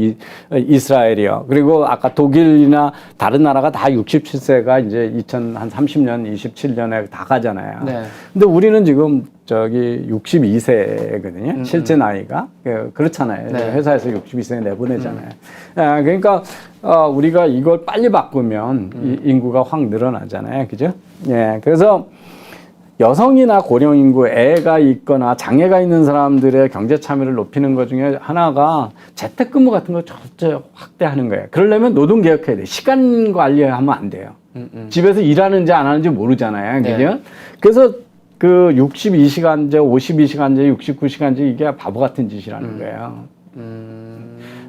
이스라엘이요. 그리고 아까 독일이나 다른 나라가 다 67세가 이제 2030년, 27년에 다 가잖아요. 네. 근데 우리는 지금 62세거든요. 실제 나이가. 그렇잖아요. 네. 회사에서 62세에 내보내잖아요. 그러니까 우리가 이걸 빨리 바꾸면 인구가 확 늘어나잖아요. 그죠? 예. 그래서 여성이나 고령 인구, 애가 있거나 장애가 있는 사람들의 경제 참여를 높이는 것 중에 하나가 재택근무 같은 거 절대 확대하는 거예요. 그러려면 노동 개혁해야 돼. 시간 관리하면 안 돼요. 집에서 일하는지 안 하는지 모르잖아요. 그죠? 네. 그래서 62시간제, 52시간제, 69시간제 이게 바보 같은 짓이라는 거예요.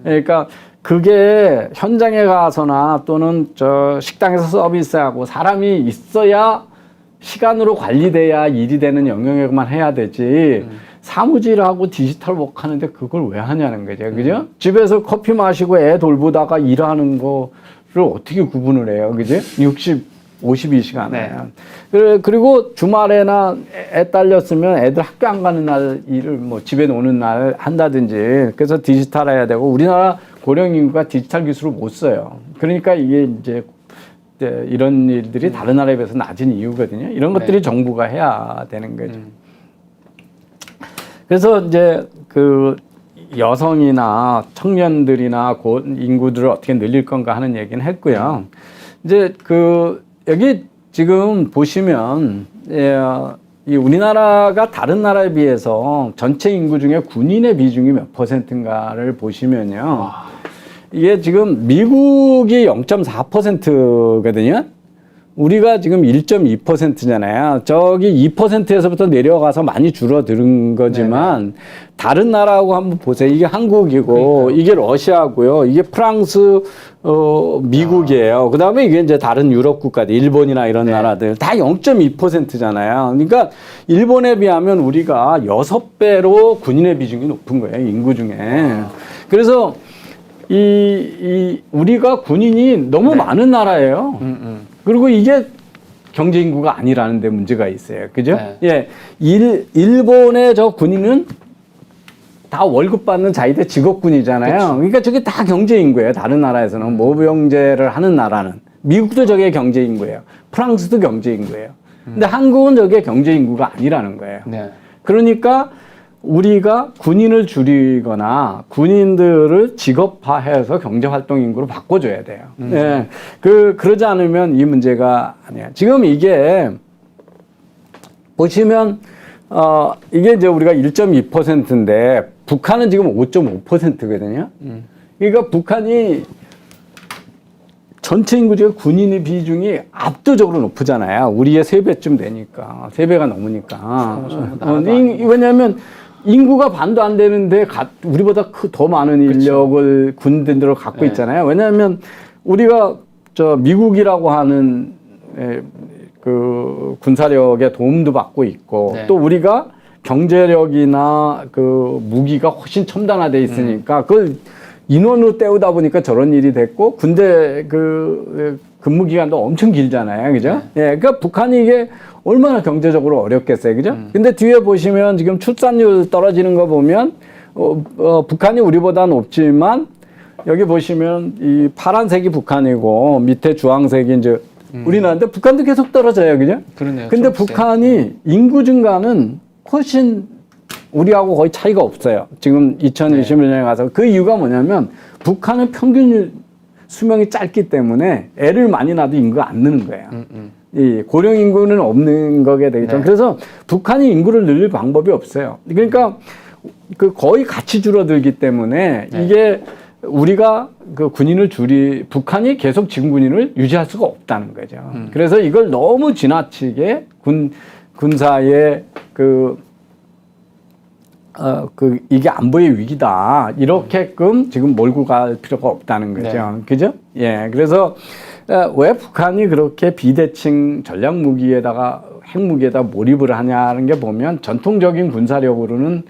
그러니까 그게 현장에 가서나 또는 식당에서 서비스하고 사람이 있어야 시간으로 관리돼야 일이 되는 영역에만 해야 되지. 사무직하고 디지털 워크 하는데 그걸 왜 하냐는 거죠. 그죠? 집에서 커피 마시고 애 돌보다가 일하는 거를 어떻게 구분을 해요. 그죠? 52시간에. 네. 그리고 주말에나 애 딸렸으면 애들 학교 안 가는 날 일을 뭐 집에 노는 날 한다든지 그래서 디지털 해야 되고 우리나라 고령 인구가 디지털 기술을 못 써요. 그러니까 이게 이제 이런 일들이 다른 나라에 비해서 낮은 이유거든요. 이런 것들이 정부가 해야 되는 거죠. 그래서 이제 여성이나 청년들이나 인구들을 어떻게 늘릴 건가 하는 얘기는 했고요. 이제 여기 지금 보시면 이 우리나라가 다른 나라에 비해서 전체 인구 중에 군인의 비중이 몇 %인가를 보시면요. 이게 지금 미국이 0.4%거든요. 우리가 지금 1.2%잖아요. 저기 2%에서부터 내려가서 많이 줄어드는 거지만 네네. 다른 나라하고 한번 보세요. 이게 한국이고 그러니까요. 이게 러시아고요. 이게 프랑스, 미국이에요. 그다음에 이게 이제 다른 유럽 국가들, 일본이나 이런 네. 나라들 다 0.2%잖아요. 그러니까 일본에 비하면 우리가 6배로 군인의 비중이 높은 거예요. 인구 중에. 그래서 우리가 군인이 너무 네. 많은 나라예요. 그리고 이게 경제 인구가 아니라는 데 문제가 있어요. 그죠? 네. 예. 일본의 저 군인은 다 월급 받는 자위대 직업군이잖아요. 그쵸. 그러니까 저게 다 경제 인구예요. 다른 나라에서는 모병제를 하는 나라는. 미국도 저게 경제 인구예요. 프랑스도 경제 인구예요. 근데 한국은 저게 경제 인구가 아니라는 거예요. 네. 그러니까 우리가 군인을 줄이거나 군인들을 직업화해서 경제활동 인구로 바꿔줘야 돼요. 네. 그러지 않으면 이 문제가 아니야. 지금 이게 보시면 이게 이제 우리가 1.2%인데 북한은 지금 5.5%거든요. 그러니까 북한이 전체 인구 중에 군인의 비중이 압도적으로 높잖아요. 우리의 3배쯤 되니까. 3배가 넘으니까. 왜냐하면 인구가 반도 안 되는데 우리보다 더 많은 인력을 그쵸. 군대들로 갖고 네. 있잖아요. 왜냐하면 우리가 미국이라고 하는 그 군사력의 도움도 받고 있고 네. 또 우리가 경제력이나 그 무기가 훨씬 첨단화돼 있으니까 그걸 인원으로 때우다 보니까 저런 일이 됐고 군대 근무 기간도 엄청 길잖아요. 그죠? 네. 예. 그러니까 북한이 이게 얼마나 경제적으로 어렵겠어요. 그죠? 근데 뒤에 보시면 지금 출산율 떨어지는 거 보면 북한이 우리보다 높지만 여기 보시면 이 파란색이 북한이고 밑에 주황색이 이제 우리나라인데 북한도 계속 떨어져요. 그죠? 그러네요. 근데 북한이 인구 증가는 훨씬 우리하고 거의 차이가 없어요. 지금 2021년에 가서 그 이유가 뭐냐면 북한은 평균 수명이 짧기 때문에 애를 많이 낳아도 인구가 안 느는 거예요. 이 고령 인구는 없는 거게 되겠죠. 네. 그래서 북한이 인구를 늘릴 방법이 없어요. 그러니까 거의 같이 줄어들기 때문에 네. 이게 우리가 북한이 계속 지금 군인을 유지할 수가 없다는 거죠. 그래서 이걸 너무 지나치게 군사의 이게 안보의 위기다. 이렇게끔 지금 몰고 갈 필요가 없다는 거죠. 네. 그죠? 예. 그래서, 왜 북한이 그렇게 비대칭 전략무기에다가 핵무기에다 몰입을 하냐는 게 보면 전통적인 군사력으로는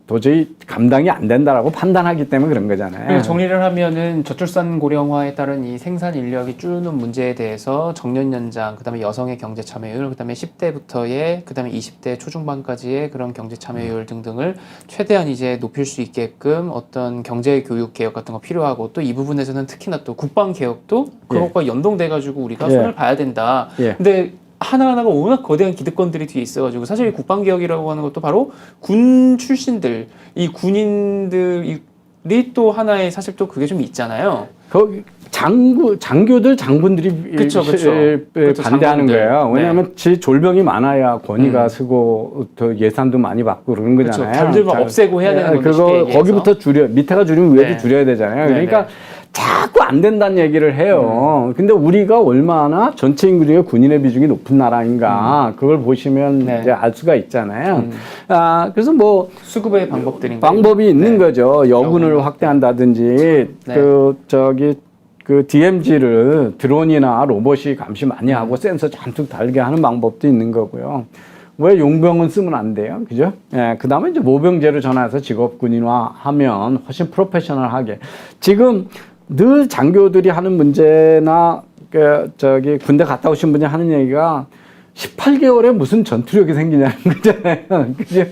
도저히 감당이 안 된다라고 판단하기 때문에 그런 거잖아요. 정리를 하면은 저출산 고령화에 따른 이 생산 인력이 줄는 문제에 대해서 정년 연장, 그다음에 여성의 경제 참여율, 그다음에 10대부터의, 그다음에 20대 초중반까지의 그런 경제 참여율 등등을 최대한 이제 높일 수 있게끔 어떤 경제 교육 개혁 같은 거 필요하고 또 이 부분에서는 특히나 또 국방 개혁도 그것과 연동돼 가지고 우리가 손을 봐야 된다. 근데 하나하나가 워낙 거대한 기득권들이 뒤에 있어가지고 사실 국방개혁이라고 하는 것도 바로 군 출신들, 이 군인들이 또 하나의 사실 또 그게 좀 있잖아요. 거기 장군들이 그쵸. 반대하는 장군들. 거예요. 왜냐하면 네. 졸병이 많아야 권위가 서고 더 예산도 많이 받고 그러는 거잖아요. 병들만 없애고 해야 되는 건데 그거 거기부터 밑에가 줄이면 위에도 네. 줄여야 되잖아요. 그러니까 네. 자꾸 안 된다는 얘기를 해요. 근데 우리가 얼마나 전체 인구 중에 군인의 비중이 높은 나라인가 그걸 보시면 네. 이제 알 수가 있잖아요. 그래서 뭐 수급의 방법이 있는 거죠. 여군을 확대한다든지 그 DMZ를 드론이나 로봇이 감시 많이 하고 센서 잔뜩 달게 하는 방법도 있는 거고요. 왜 용병은 쓰면 안 돼요? 그죠? 예, 그 다음에 이제 모병제를 전환해서 직업군인화 하면 훨씬 프로페셔널하게. 지금 늘 장교들이 하는 문제나, 군대 갔다 오신 분이 하는 얘기가 18개월에 무슨 전투력이 생기냐는 거잖아요. 그죠?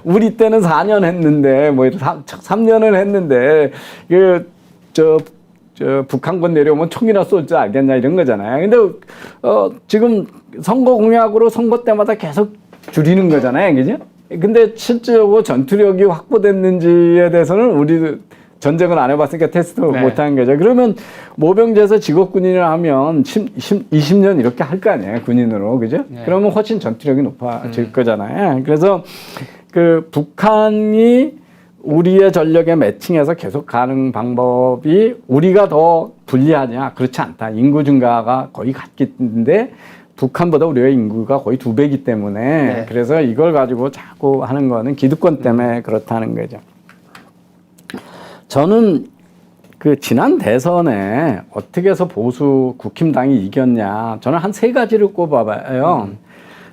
우리 때는 4년 했는데, 3년을 했는데, 북한군 내려오면 총이나 쏠 줄 알겠냐 이런 거잖아요. 근데 지금 선거 공약으로 선거 때마다 계속 줄이는 거잖아요. 그죠? 근데 실질적으로 전투력이 확보됐는지에 대해서는 우리 전쟁을 안 해봤으니까 테스트 네. 못하는 거죠. 그러면 모병제에서 직업군인을 하면 20년 이렇게 할 거 아니에요, 군인으로, 그죠? 네. 그러면 훨씬 전투력이 높아질 거잖아요. 그래서 그 북한이 우리의 전력에 매칭해서 계속 가는 방법이 우리가 더 불리하냐? 그렇지 않다. 인구 증가가 거의 같기 때문에 북한보다 우리의 인구가 거의 2배이기 때문에 네. 그래서 이걸 가지고 자꾸 하는 거는 기득권 때문에 그렇다는 거죠. 저는 그 지난 대선에 어떻게 해서 보수 국힘당이 이겼냐. 저는 한 3가지를 꼽아봐요.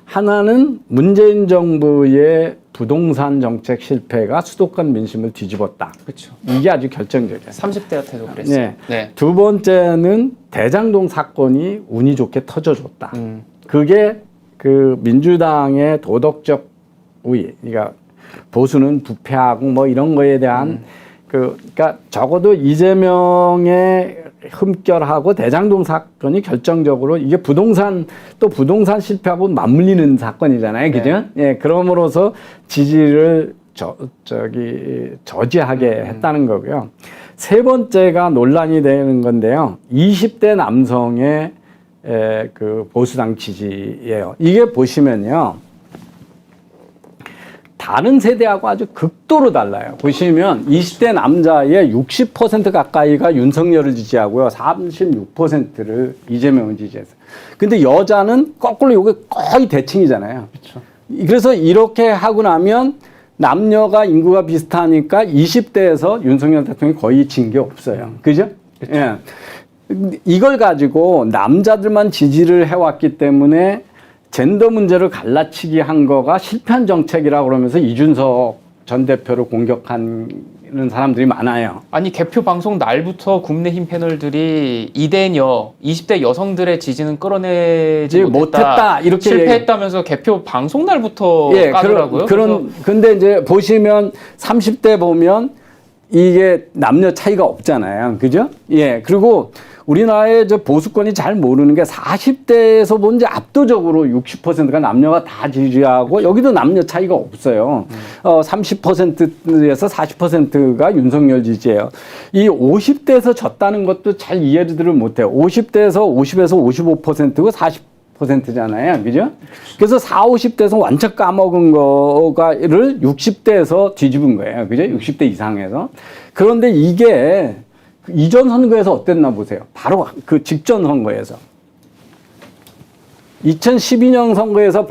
하나는 문재인 정부의 부동산 정책 실패가 수도권 민심을 뒤집었다. 그렇죠. 이게 아주 결정적이에요. 30대한테도 그랬어요. 네. 네. 두 번째는 대장동 사건이 운이 좋게 터져줬다. 음. 그게 그 민주당의 도덕적 우위, 그러니까 보수는 부패하고 뭐 이런 거에 대한 그러니까 적어도 이재명의 흠결하고 대장동 사건이 결정적으로 이게 부동산 실패하고 맞물리는 사건이잖아요, 그죠? 예, 그럼으로써 지지를 저지하게 했다는 거고요. 세 번째가 논란이 되는 건데요. 20대 남성의 그 보수당 지지예요. 이게 보시면요. 다른 세대하고 아주 극도로 달라요. 보시면 20대 남자의 60% 가까이가 윤석열을 지지하고요. 36%를 이재명을 지지했어요. 근데 여자는 거꾸로 이게 거의 대칭이잖아요. 그렇죠. 그래서 이렇게 하고 나면 남녀가 인구가 비슷하니까 20대에서 윤석열 대통령이 거의 진 게 없어요. 그죠? 예. 이걸 가지고 남자들만 지지를 해왔기 때문에 젠더 문제를 갈라치기 한 거가 실패한 정책이라고 그러면서 이준석 전 대표를 공격하는 사람들이 많아요. 아니 개표 방송 날부터 국민의힘 패널들이 이대녀 20대 여성들의 지지는 끌어내지 못했다 이렇게 실패했다면서 개표 방송 날부터 예, 까더라고요. 근데 이제 보시면 30대 보면 이게 남녀 차이가 없잖아요. 그죠? 예. 그리고 우리나라의 저 보수권이 잘 모르는 게 40대에서 본 이제 압도적으로 60%가 남녀가 다 지지하고 여기도 남녀 차이가 없어요. 30%에서 40%가 윤석열 지지예요. 이 50대에서 졌다는 것도 잘 이해를 못해요. 50대에서 50에서 55%고 40%잖아요. 그죠? 그래서 40, 50대에서 완전 까먹은 거를 60대에서 뒤집은 거예요. 그죠? 60대 이상에서. 그런데 이게 이전 선거에서 어땠나 보세요. 바로 그 직전 선거에서. 2012년 선거에서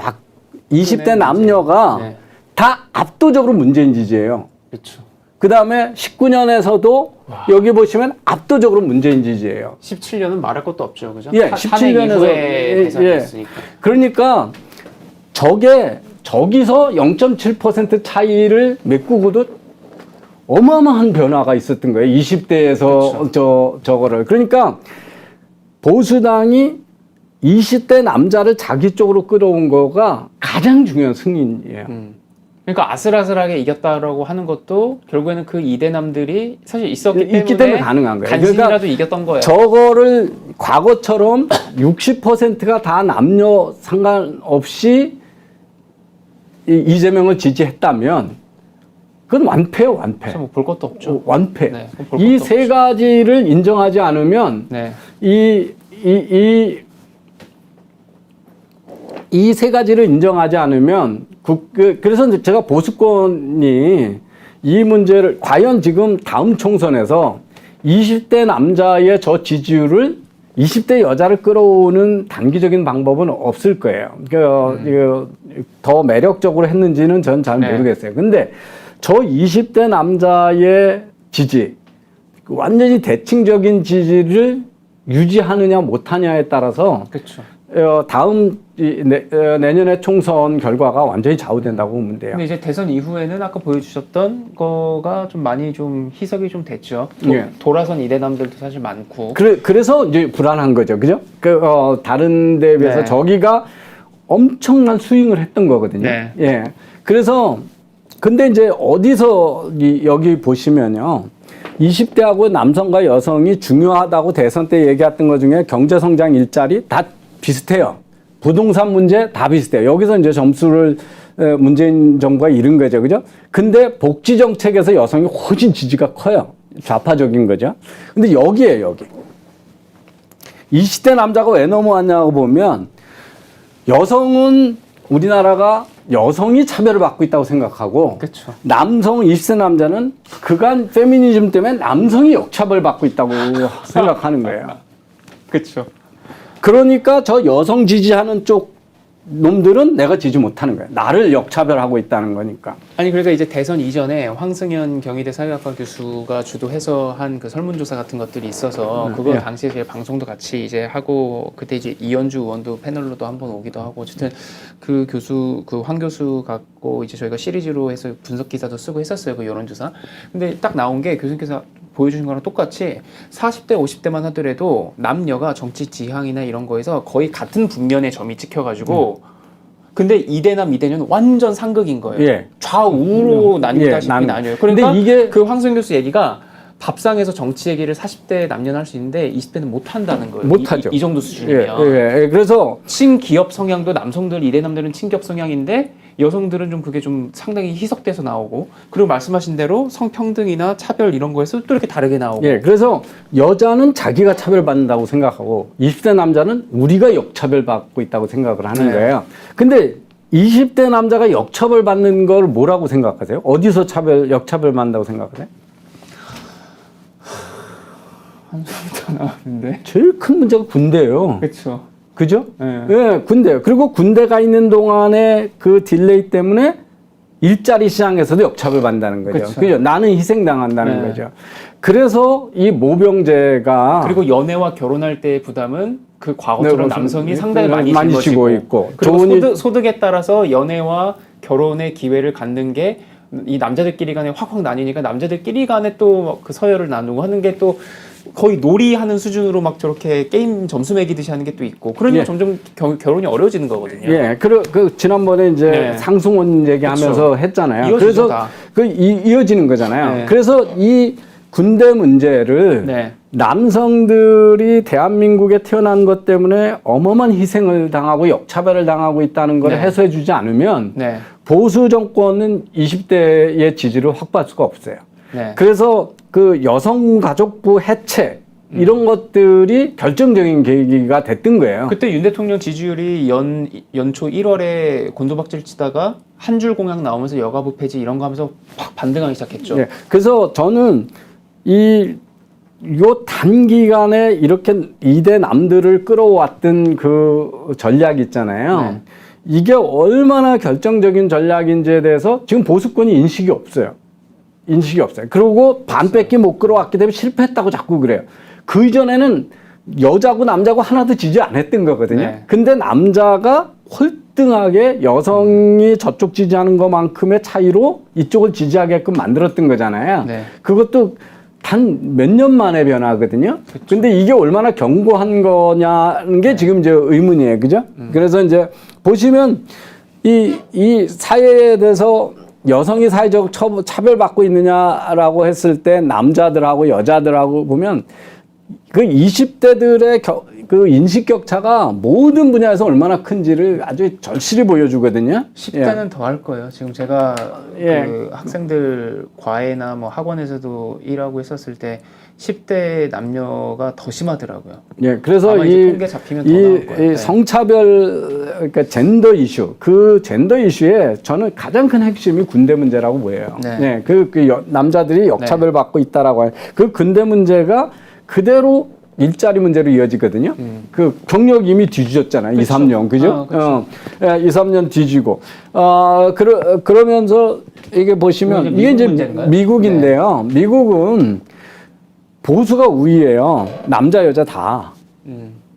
20대 남녀가 네. 다 압도적으로 문재인 지지예요. 그렇죠. 그 다음에 19년에서도 여기 보시면 압도적으로 문재인 지지예요. 17년은 말할 것도 없죠, 그죠? 예, 17년에서 대선이었으니까. 그러니까 저기서 0.7% 차이를 메꾸고도 어마어마한 변화가 있었던 거예요. 20대에서 그렇죠. 저거를. 그러니까 보수당이 20대 남자를 자기 쪽으로 끌어온 거가 가장 중요한 승리예요. 그러니까 아슬아슬하게 이겼다라고 하는 것도 결국에는 그 이대남들이 사실 있기 때문에 가능한 거예요. 간신이라도 그러니까 이겼던 거예요. 저거를 과거처럼 60%가 다 남녀 상관없이 이재명을 지지했다면 그건 완패예요, 완패. 뭐 볼 것도 없죠. 완패. 네, 이 세 가지를 인정하지 않으면 네. 이 세 가지를 인정하지 않으면 그래서 제가 보수권이 이 문제를 과연 지금 다음 총선에서 20대 남자의 저 지지율을 20대 여자를 끌어오는 단기적인 방법은 없을 거예요. 더 매력적으로 했는지는 전 잘 모르겠어요. 근데 저 20대 남자의 지지, 완전히 대칭적인 지지를 유지하느냐 못하냐에 따라서 그렇죠. 다음 내년에 총선 결과가 완전히 좌우된다고 보면 돼요. 근데 이제 대선 이후에는 아까 보여주셨던 거가 좀 많이 좀 희석이 좀 됐죠. 돌아선 이대남들도 사실 많고. 그래서 이제 불안한 거죠, 그죠? 다른 데 비해서 저기가 엄청난 스윙을 했던 거거든요. 네. 예. 그래서 근데 이제 어디서 여기 보시면요. 20대하고 남성과 여성이 중요하다고 대선 때 얘기했던 것 중에 경제성장 일자리 다 비슷해요. 부동산 문제 다 비슷해요. 여기서 이제 점수를 문재인 정부가 이른 거죠. 그죠? 근데 복지 정책에서 여성이 훨씬 지지가 커요. 좌파적인 거죠. 근데 여기에요, 여기. 20대 남자가 왜 넘어왔냐고 보면 여성은 우리나라가 여성이 차별을 받고 있다고 생각하고 그렇죠. 남성 20세 남자는 그간 페미니즘 때문에 남성이 역차별 받고 있다고 생각하는 거예요. 그렇죠. 그러니까 저 여성 지지하는 쪽 놈들은 내가 지지 못하는 거예요. 나를 역차별하고 있다는 거니까. 아니 그러니까 이제 대선 이전에 황승현 경희대 사회학과 교수가 주도해서 한 그 설문조사 같은 것들이 있어서 그거 예. 당시에 제 방송도 같이 이제 하고 그때 이제 이현주 의원도 패널로도 한번 오기도 하고 어쨌든 그 교수 그 황 교수 갖고 이제 저희가 시리즈로 해서 분석 기사도 쓰고 했었어요. 그 여론조사. 근데 딱 나온 게 교수님께서 보여주신 거랑 똑같이 40대 50대만 하더라도 남녀가 정치 지향이나 이런 거에서 거의 같은 분면의 점이 찍혀가지고 근데 이대남 이대녀는 완전 상극인 거예요. 예. 좌우로 나뉘다시피 나뉘어요. 그러니까 근데 이게 그 황승 교수 얘기가 밥상에서 정치 얘기를 40대 남녀는 할 수 있는데 20대는 못 한다는 거예요. 못하죠. 이 정도 수준이면. 예. 그래서 친기업 성향도 남성들 이대남들은 친기업 성향인데 여성들은 좀 그게 좀 상당히 희석돼서 나오고 그리고 말씀하신 대로 성평등이나 차별 이런 거에서 또 이렇게 다르게 나오고 예, 그래서 여자는 자기가 차별받는다고 생각하고 20대 남자는 우리가 역차별받고 있다고 생각을 하는 네. 거예요. 근데 20대 남자가 역차별받는 걸 뭐라고 생각하세요? 어디서 역차별받는다고 생각하세요? 한숨도 나왔는데 제일 큰 문제가 군대예요. 그렇죠. 그죠? 네. 예, 군대. 그리고 군대가 있는 동안에 그 딜레이 때문에 일자리 시장에서도 역차별 받는다는 거죠. 그쵸. 그죠? 나는 희생당한다는 네. 거죠. 그래서 이 모병제가 그리고 연애와 결혼할 때의 부담은 그 과거처럼 네, 남성이 상당히 많이 지고 짊어지고 있고 그리고 소득에 따라서 연애와 결혼의 기회를 갖는 게 이 남자들끼리 간에 확확 나뉘니까 남자들끼리 간에 또 그 서열을 나누고 하는 게 또 거의 놀이하는 수준으로 막 저렇게 게임 점수 매기듯이 하는 게 또 있고 그러니까 예. 점점 결혼이 어려워지는 거거든요. 예, 그 지난번에 이제 네. 상승원 얘기하면서 했잖아요. 이어지죠, 그래서 다. 이어지는 거잖아요. 네. 그래서 이 군대 문제를 네. 남성들이 대한민국에 태어난 것 때문에 어마어마한 희생을 당하고 역차별을 당하고 있다는 걸 네. 해소해 주지 않으면 네. 보수 정권은 20대의 지지를 확보할 수가 없어요. 네. 그래서 그 여성가족부 해체 이런 것들이 결정적인 계기가 됐던 거예요. 그때 윤 대통령 지지율이 연초 1월에 곤두박질 치다가 한 줄 공약 나오면서 여가부 폐지 이런 거 하면서 확 반등하기 시작했죠. 예, 그래서 저는 요 단기간에 이렇게 2대 남들을 끌어왔던 그 전략 있잖아요. 네. 이게 얼마나 결정적인 전략인지에 대해서 지금 보수권이 인식이 없어요. 그리고 반 뺏기 못 끌어왔기 때문에 실패했다고 자꾸 그래요. 그 이전에는 여자고 남자고 하나도 지지 안 했던 거거든요. 네. 근데 남자가 홀등하게 여성이 저쪽 지지하는 것만큼의 차이로 이쪽을 지지하게끔 만들었던 거잖아요. 네. 그것도 단 몇 년 만의 변화거든요. 근데 이게 얼마나 견고한 거냐는 게 지금 이제 의문이에요. 그죠? 그래서 이제 보시면 이 사회에 대해서 여성이 사회적 차별받고 있느냐라고 했을 때 남자들하고 여자들하고 보면 그 20대들의 그 인식 격차가 모든 분야에서 얼마나 큰지를 아주 절실히 보여주거든요. 10대는 더 할 거예요. 지금 제가 예. 그 학생들 과외나 뭐 학원에서도 일하고 있었을 때 10대 남녀가 더 심하더라고요. 예, 그래서 아마 이제 통계 잡히면 더 나올 거예요. 네. 성차별, 그러니까 젠더 이슈, 그 젠더 이슈에 저는 가장 큰 핵심이 군대 문제라고 보여요. 네. 남자들이 역차별 받고 있다라고 하는 그 군대 문제가 그대로 일자리 문제로 이어지거든요. 그 경력 이미 뒤집었잖아요. 그렇죠. 2, 3년. 그죠? 그렇죠. 2, 3년 뒤지고. 그러면서 이게 보시면 이게 이게 이제 문제인가요? 미국인데요. 미국은 보수가 우위예요. 남자, 여자 다.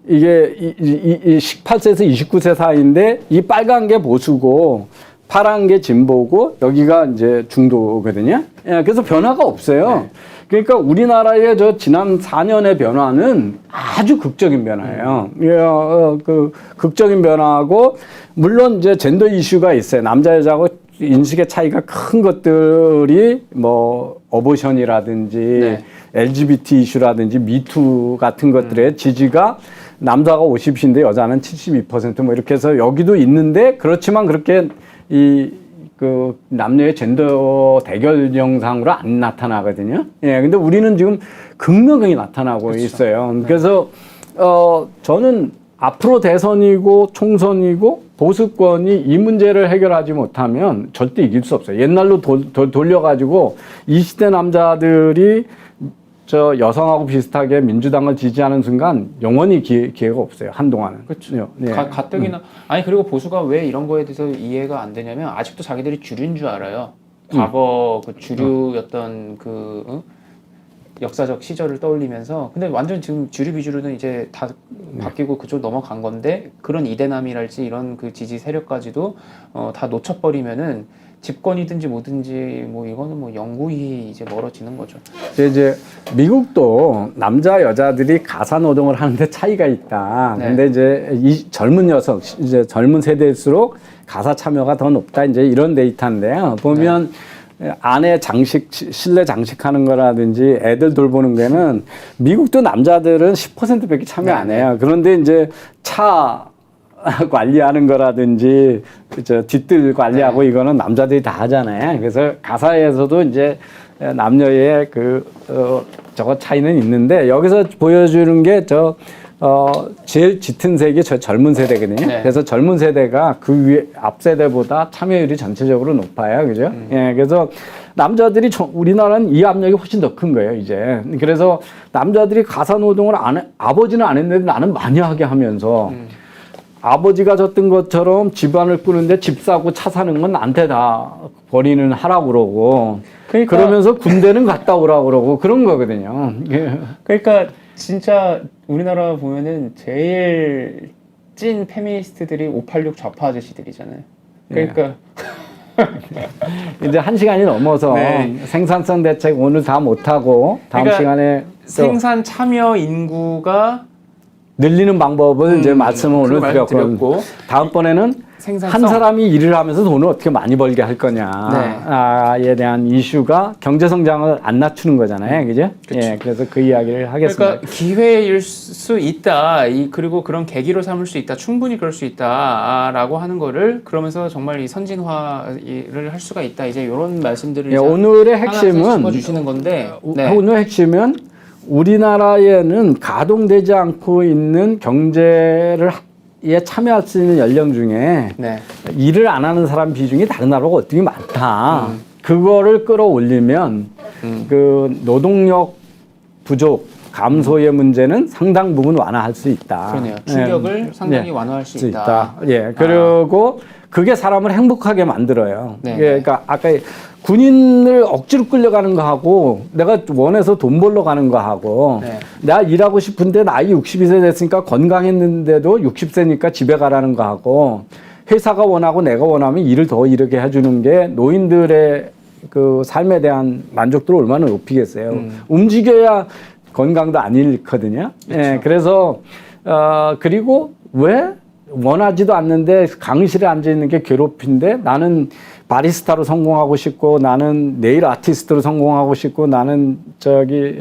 이게 18세에서 29세 사이인데 이 빨간 게 보수고 파란 게 진보고 여기가 이제 중도거든요. 예, 그래서 변화가 없어요. 네. 그러니까 우리나라의 저 지난 4년의 변화는 아주 극적인 변화예요. 그 극적인 변화하고 물론 이제 젠더 이슈가 있어요. 남자 여자하고 인식의 차이가 큰 것들이 뭐 어보션이라든지 네. LGBT 이슈라든지 미투 같은 것들의 지지가 남자가 50인데 여자는 72% 뭐 이렇게 해서 여기도 있는데 그렇지만 그렇게 그 남녀의 젠더 대결 영상으로 안 나타나거든요. 예, 근데 우리는 지금 극명하게 나타나고 그렇죠. 있어요. 그래서 저는 앞으로 대선이고 총선이고 보수권이 이 문제를 해결하지 못하면 절대 이길 수 없어요. 옛날로 돌려가지고 20대 남자들이 저 여성하고 비슷하게 민주당을 지지하는 순간 영원히 기회가 없어요. 한동안은. 그렇죠. 네. 가뜩이나 아니 그리고 보수가 왜 이런 거에 대해서 이해가 안 되냐면 아직도 자기들이 주류인 줄 알아요. 과거 그 주류였던 그 역사적 시절을 떠올리면서 근데 완전 지금 주류 비주류는 이제 다 바뀌고 그쪽 넘어간 건데 그런 이대남이랄지 이런 그 지지 세력까지도 다 놓쳐버리면은 집권이든지 뭐든지 뭐 이거는 뭐 영구히 이제 멀어지는 거죠. 이제 미국도 남자 여자들이 가사 노동을 하는데 차이가 있다. 네. 근데 이제 이 젊은 녀석 이제 젊은 세대일수록 가사 참여가 더 높다. 이제 이런 데이터인데요. 보면 안에 장식 실내 장식하는 거라든지 애들 돌보는 거는 미국도 남자들은 10%밖에 참여 안 해요. 그런데 이제 차 관리하는 거라든지 저 뒷뜰 관리하고 이거는 남자들이 다 하잖아요. 그래서 가사에서도 이제 남녀의 저거 차이는 있는데 여기서 보여주는 게 제일 짙은 색이 저 젊은 세대거든요. 네. 그래서 젊은 세대가 그 위에 앞 세대보다 참여율이 전체적으로 높아요. 그죠? 예. 그래서 남자들이 우리나라는 이 압력이 훨씬 더 큰 거예요, 이제. 그래서 남자들이 가사 노동을 아버지는 안 했는데 나는 많이 하게 하면서 아버지가 졌던 것처럼 집안을 꾸는데 집 사고 차 사는 건 나한테 다 버리는 하라고 그러고 그러면서 군대는 갔다 오라고 그러고 그런 거거든요. 그러니까 진짜 우리나라 보면은 제일 찐 페미니스트들이 586 좌파 아저씨들이잖아요. 그러니까 이제 1시간이 넘어서 네. 생산성 대책 오늘 다 못하고 다음 그러니까 시간에 생산 참여 인구가 늘리는 방법을 이제 말씀을 오늘 드렸고 다음번에는 생산성. 한 사람이 일을 하면서 돈을 어떻게 많이 벌게 할 거냐에 대한 이슈가 경제 성장을 안 낮추는 거잖아요, 그죠? 예, 그래서 그 이야기를 하겠습니다. 그러니까 기회일 수 있다. 그리고 그런 계기로 삼을 수 있다. 충분히 그럴 수 있다라고 하는 거를 그러면서 정말 이 선진화를 할 수가 있다. 이제 이런 말씀들을 예, 오늘의 핵심은 주시는 건데 오늘 핵심은 우리나라에는 가동되지 않고 있는 경제를 참여할 수 있는 연령 중에 일을 안 하는 사람 비중이 다른 나라보다 어떻게 많다. 그거를 끌어올리면 그 노동력 부족 감소의 문제는 상당 부분 완화할 수 있다. 그러네요. 충격을 상당히 완화할 수 있다. 예. 그리고 그게 사람을 행복하게 만들어요. 네. 그러니까 아까 군인을 억지로 끌려가는 거하고 내가 원해서 돈 벌러 가는 거하고 내가 일하고 싶은데 나이 62세 됐으니까 건강했는데도 60세니까 집에 가라는 거하고 회사가 원하고 내가 원하면 일을 더 이르게 해주는 게 노인들의 그 삶에 대한 만족도를 얼마나 높이겠어요. 움직여야 건강도 안 잃거든요. 그렇죠. 예, 그래서 그리고 왜 원하지도 않는데 강의실에 앉아 있는 게 괴롭힌데 나는 바리스타로 성공하고 싶고 나는 네일 아티스트로 성공하고 싶고 나는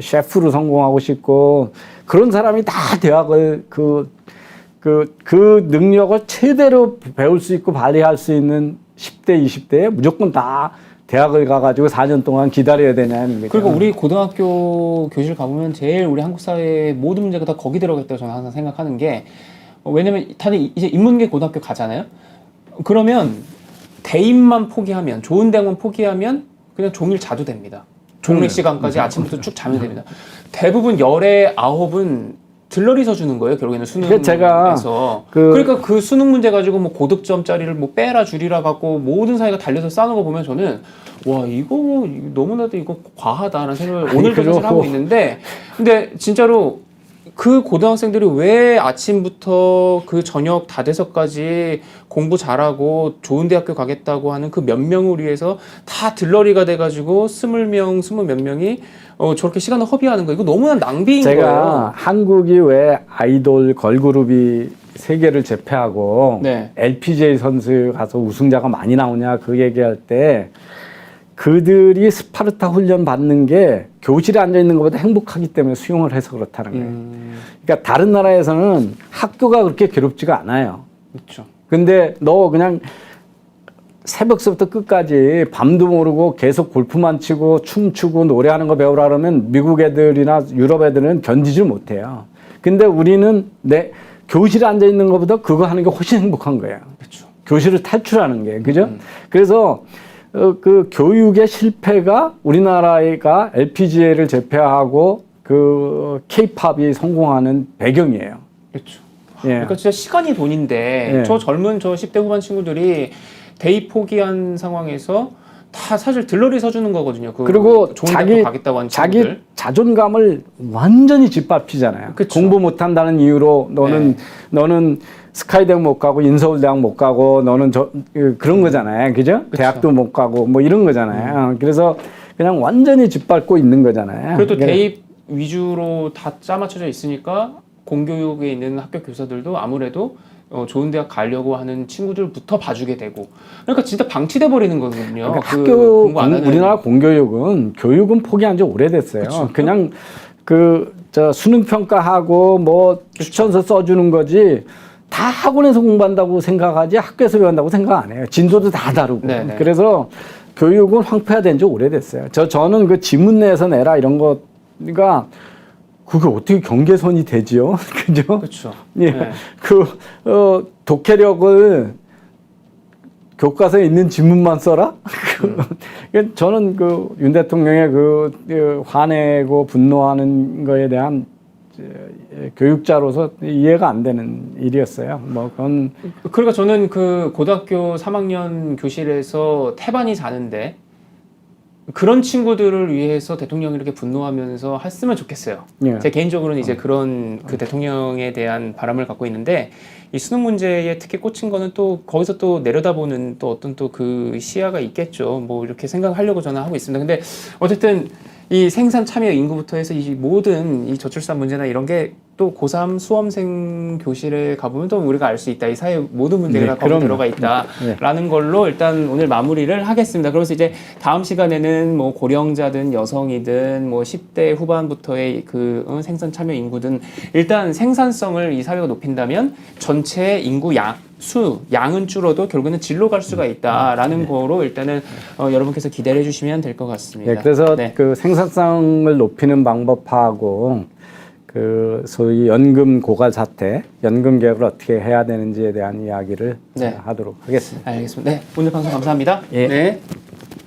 셰프로 성공하고 싶고 그런 사람이 다 대학을 그 능력을 최대로 배울 수 있고 발휘할 수 있는 10대, 20대에 무조건 다 대학을 가가지고 4년 동안 기다려야 되냐는 거죠. 그리고 우리 고등학교 교실 가보면 제일 우리 한국 사회의 모든 문제가 다 거기 들어가겠다고 저는 항상 생각하는 게 왜냐면 다들 이제 인문계 고등학교 가잖아요. 그러면 대입만 포기하면 좋은 대학만 포기하면 그냥 종일 자도 됩니다. 종례 시간까지 아침부터 쭉 자면 됩니다. 대부분 열의 9은 들러리 서주는 거예요. 결국에는 수능에서. 그러니까 그 수능 문제 가지고 뭐 고득점짜리를 뭐 빼라 줄이라 갖고 모든 사회가 달려서 싸는 거 보면 저는 와 이거 너무나도 이거 과하다라는 생각을 오늘도 사실 하고 있는데 근데 진짜로 그 고등학생들이 왜 아침부터 그 저녁 다 돼서까지 공부 잘하고 좋은 대학교 가겠다고 하는 그 몇 명을 위해서 다 들러리가 돼가지고 20명, 20몇 명이 저렇게 시간을 허비하는 거 이거 너무나 낭비인 거예요. 제가 한국이 왜 아이돌 걸그룹이 세계를 제패하고 LPGA 선수 가서 우승자가 많이 나오냐 그 얘기할 때 그들이 스파르타 훈련 받는 게 교실에 앉아 있는 것보다 행복하기 때문에 수용을 해서 그렇다는 거예요. 그러니까 다른 나라에서는 학교가 그렇게 괴롭지가 않아요. 그렇죠. 근데 너 그냥 새벽서부터 끝까지 밤도 모르고 계속 골프만 치고 춤추고 노래하는 거 배우라 그러면 미국 애들이나 유럽 애들은 견디지 못해요. 근데 우리는 교실에 앉아 있는 것보다 그거 하는 게 훨씬 행복한 거예요. 그렇죠. 교실을 탈출하는 게, 그죠? 그래서 그 교육의 실패가 우리나라가 LPGA를 제패하고 그 K-팝이 성공하는 배경이에요. 그렇죠. 예. 그러니까 진짜 시간이 돈인데 예. 저 젊은 10대 후반 친구들이 대입 포기한 상황에서 다 사실 들러리 서주는 거거든요. 그리고 좋은 대학교 가겠다고 하는 자기 친구들. 자존감을 완전히 짓밟히잖아요. 그쵸. 공부 못한다는 이유로 너는 스카이대학 못 가고 인서울대학 못 가고 너는 그런 거잖아요. 그죠? 대학도 못 가고 뭐 이런 거잖아요. 그래서 그냥 완전히 짓밟고 있는 거잖아요. 그래도 대입 위주로 다 짜맞춰져 있으니까 공교육에 있는 학교 교사들도 아무래도 좋은 대학 가려고 하는 친구들부터 봐주게 되고 그러니까 진짜 방치돼 버리는 거거든요. 그러니까 공부 안 하는. 우리나라 공교육은 교육은 포기한 지 오래됐어요. 그쵸. 그냥 수능 평가하고 뭐 추천서 써주는 거지. 다 학원에서 공부한다고 생각하지 학교에서 배운다고 생각 안 해요. 진도도 다 다르고. 네네. 그래서 교육은 황폐화된 지 오래됐어요. 저는 그 지문 내에서 내라 이런 거가 그게 어떻게 경계선이 되지요? 그죠? 그렇죠. 예. 네. 독해력을 교과서에 있는 지문만 써라? 저는 윤 대통령의 화내고 분노하는 거에 대한 교육자로서 이해가 안 되는 일이었어요. 그러니까 저는 그 고등학교 3학년 교실에서 태반이 자는데 그런 친구들을 위해서 대통령이 이렇게 분노하면서 했으면 좋겠어요. 예. 제 개인적으로는 이제 그런 그 대통령에 대한 바람을 갖고 있는데 이 수능 문제에 특히 꽂힌 거는 또 거기서 또 내려다보는 또 어떤 또 그 시야가 있겠죠. 뭐 이렇게 생각하려고 저는 하고 있습니다. 근데 어쨌든 이 생산 참여 인구부터 해서 이 모든 이 저출산 문제나 이런 게 또 고3 수험생 교실에 가보면 또 우리가 알 수 있다. 이 사회 모든 문제가 다 거기 들어가 있다라는 걸로 일단 오늘 마무리를 하겠습니다. 그래서 이제 다음 시간에는 뭐 고령자든 여성이든 뭐 10대 후반부터의 생산 참여 인구든 일단 생산성을 이 사회가 높인다면 전체 인구 양은 줄어도 결국에는 질로 갈 수가 있다라는 거로 일단은 여러분께서 기대를 해주시면 될 것 같습니다. 네, 그래서 그 생산성을 높이는 방법하고 소위 연금 고갈 사태, 연금 개혁을 어떻게 해야 되는지에 대한 이야기를 하도록 하겠습니다. 알겠습니다. 네, 오늘 방송 감사합니다. 예. 네.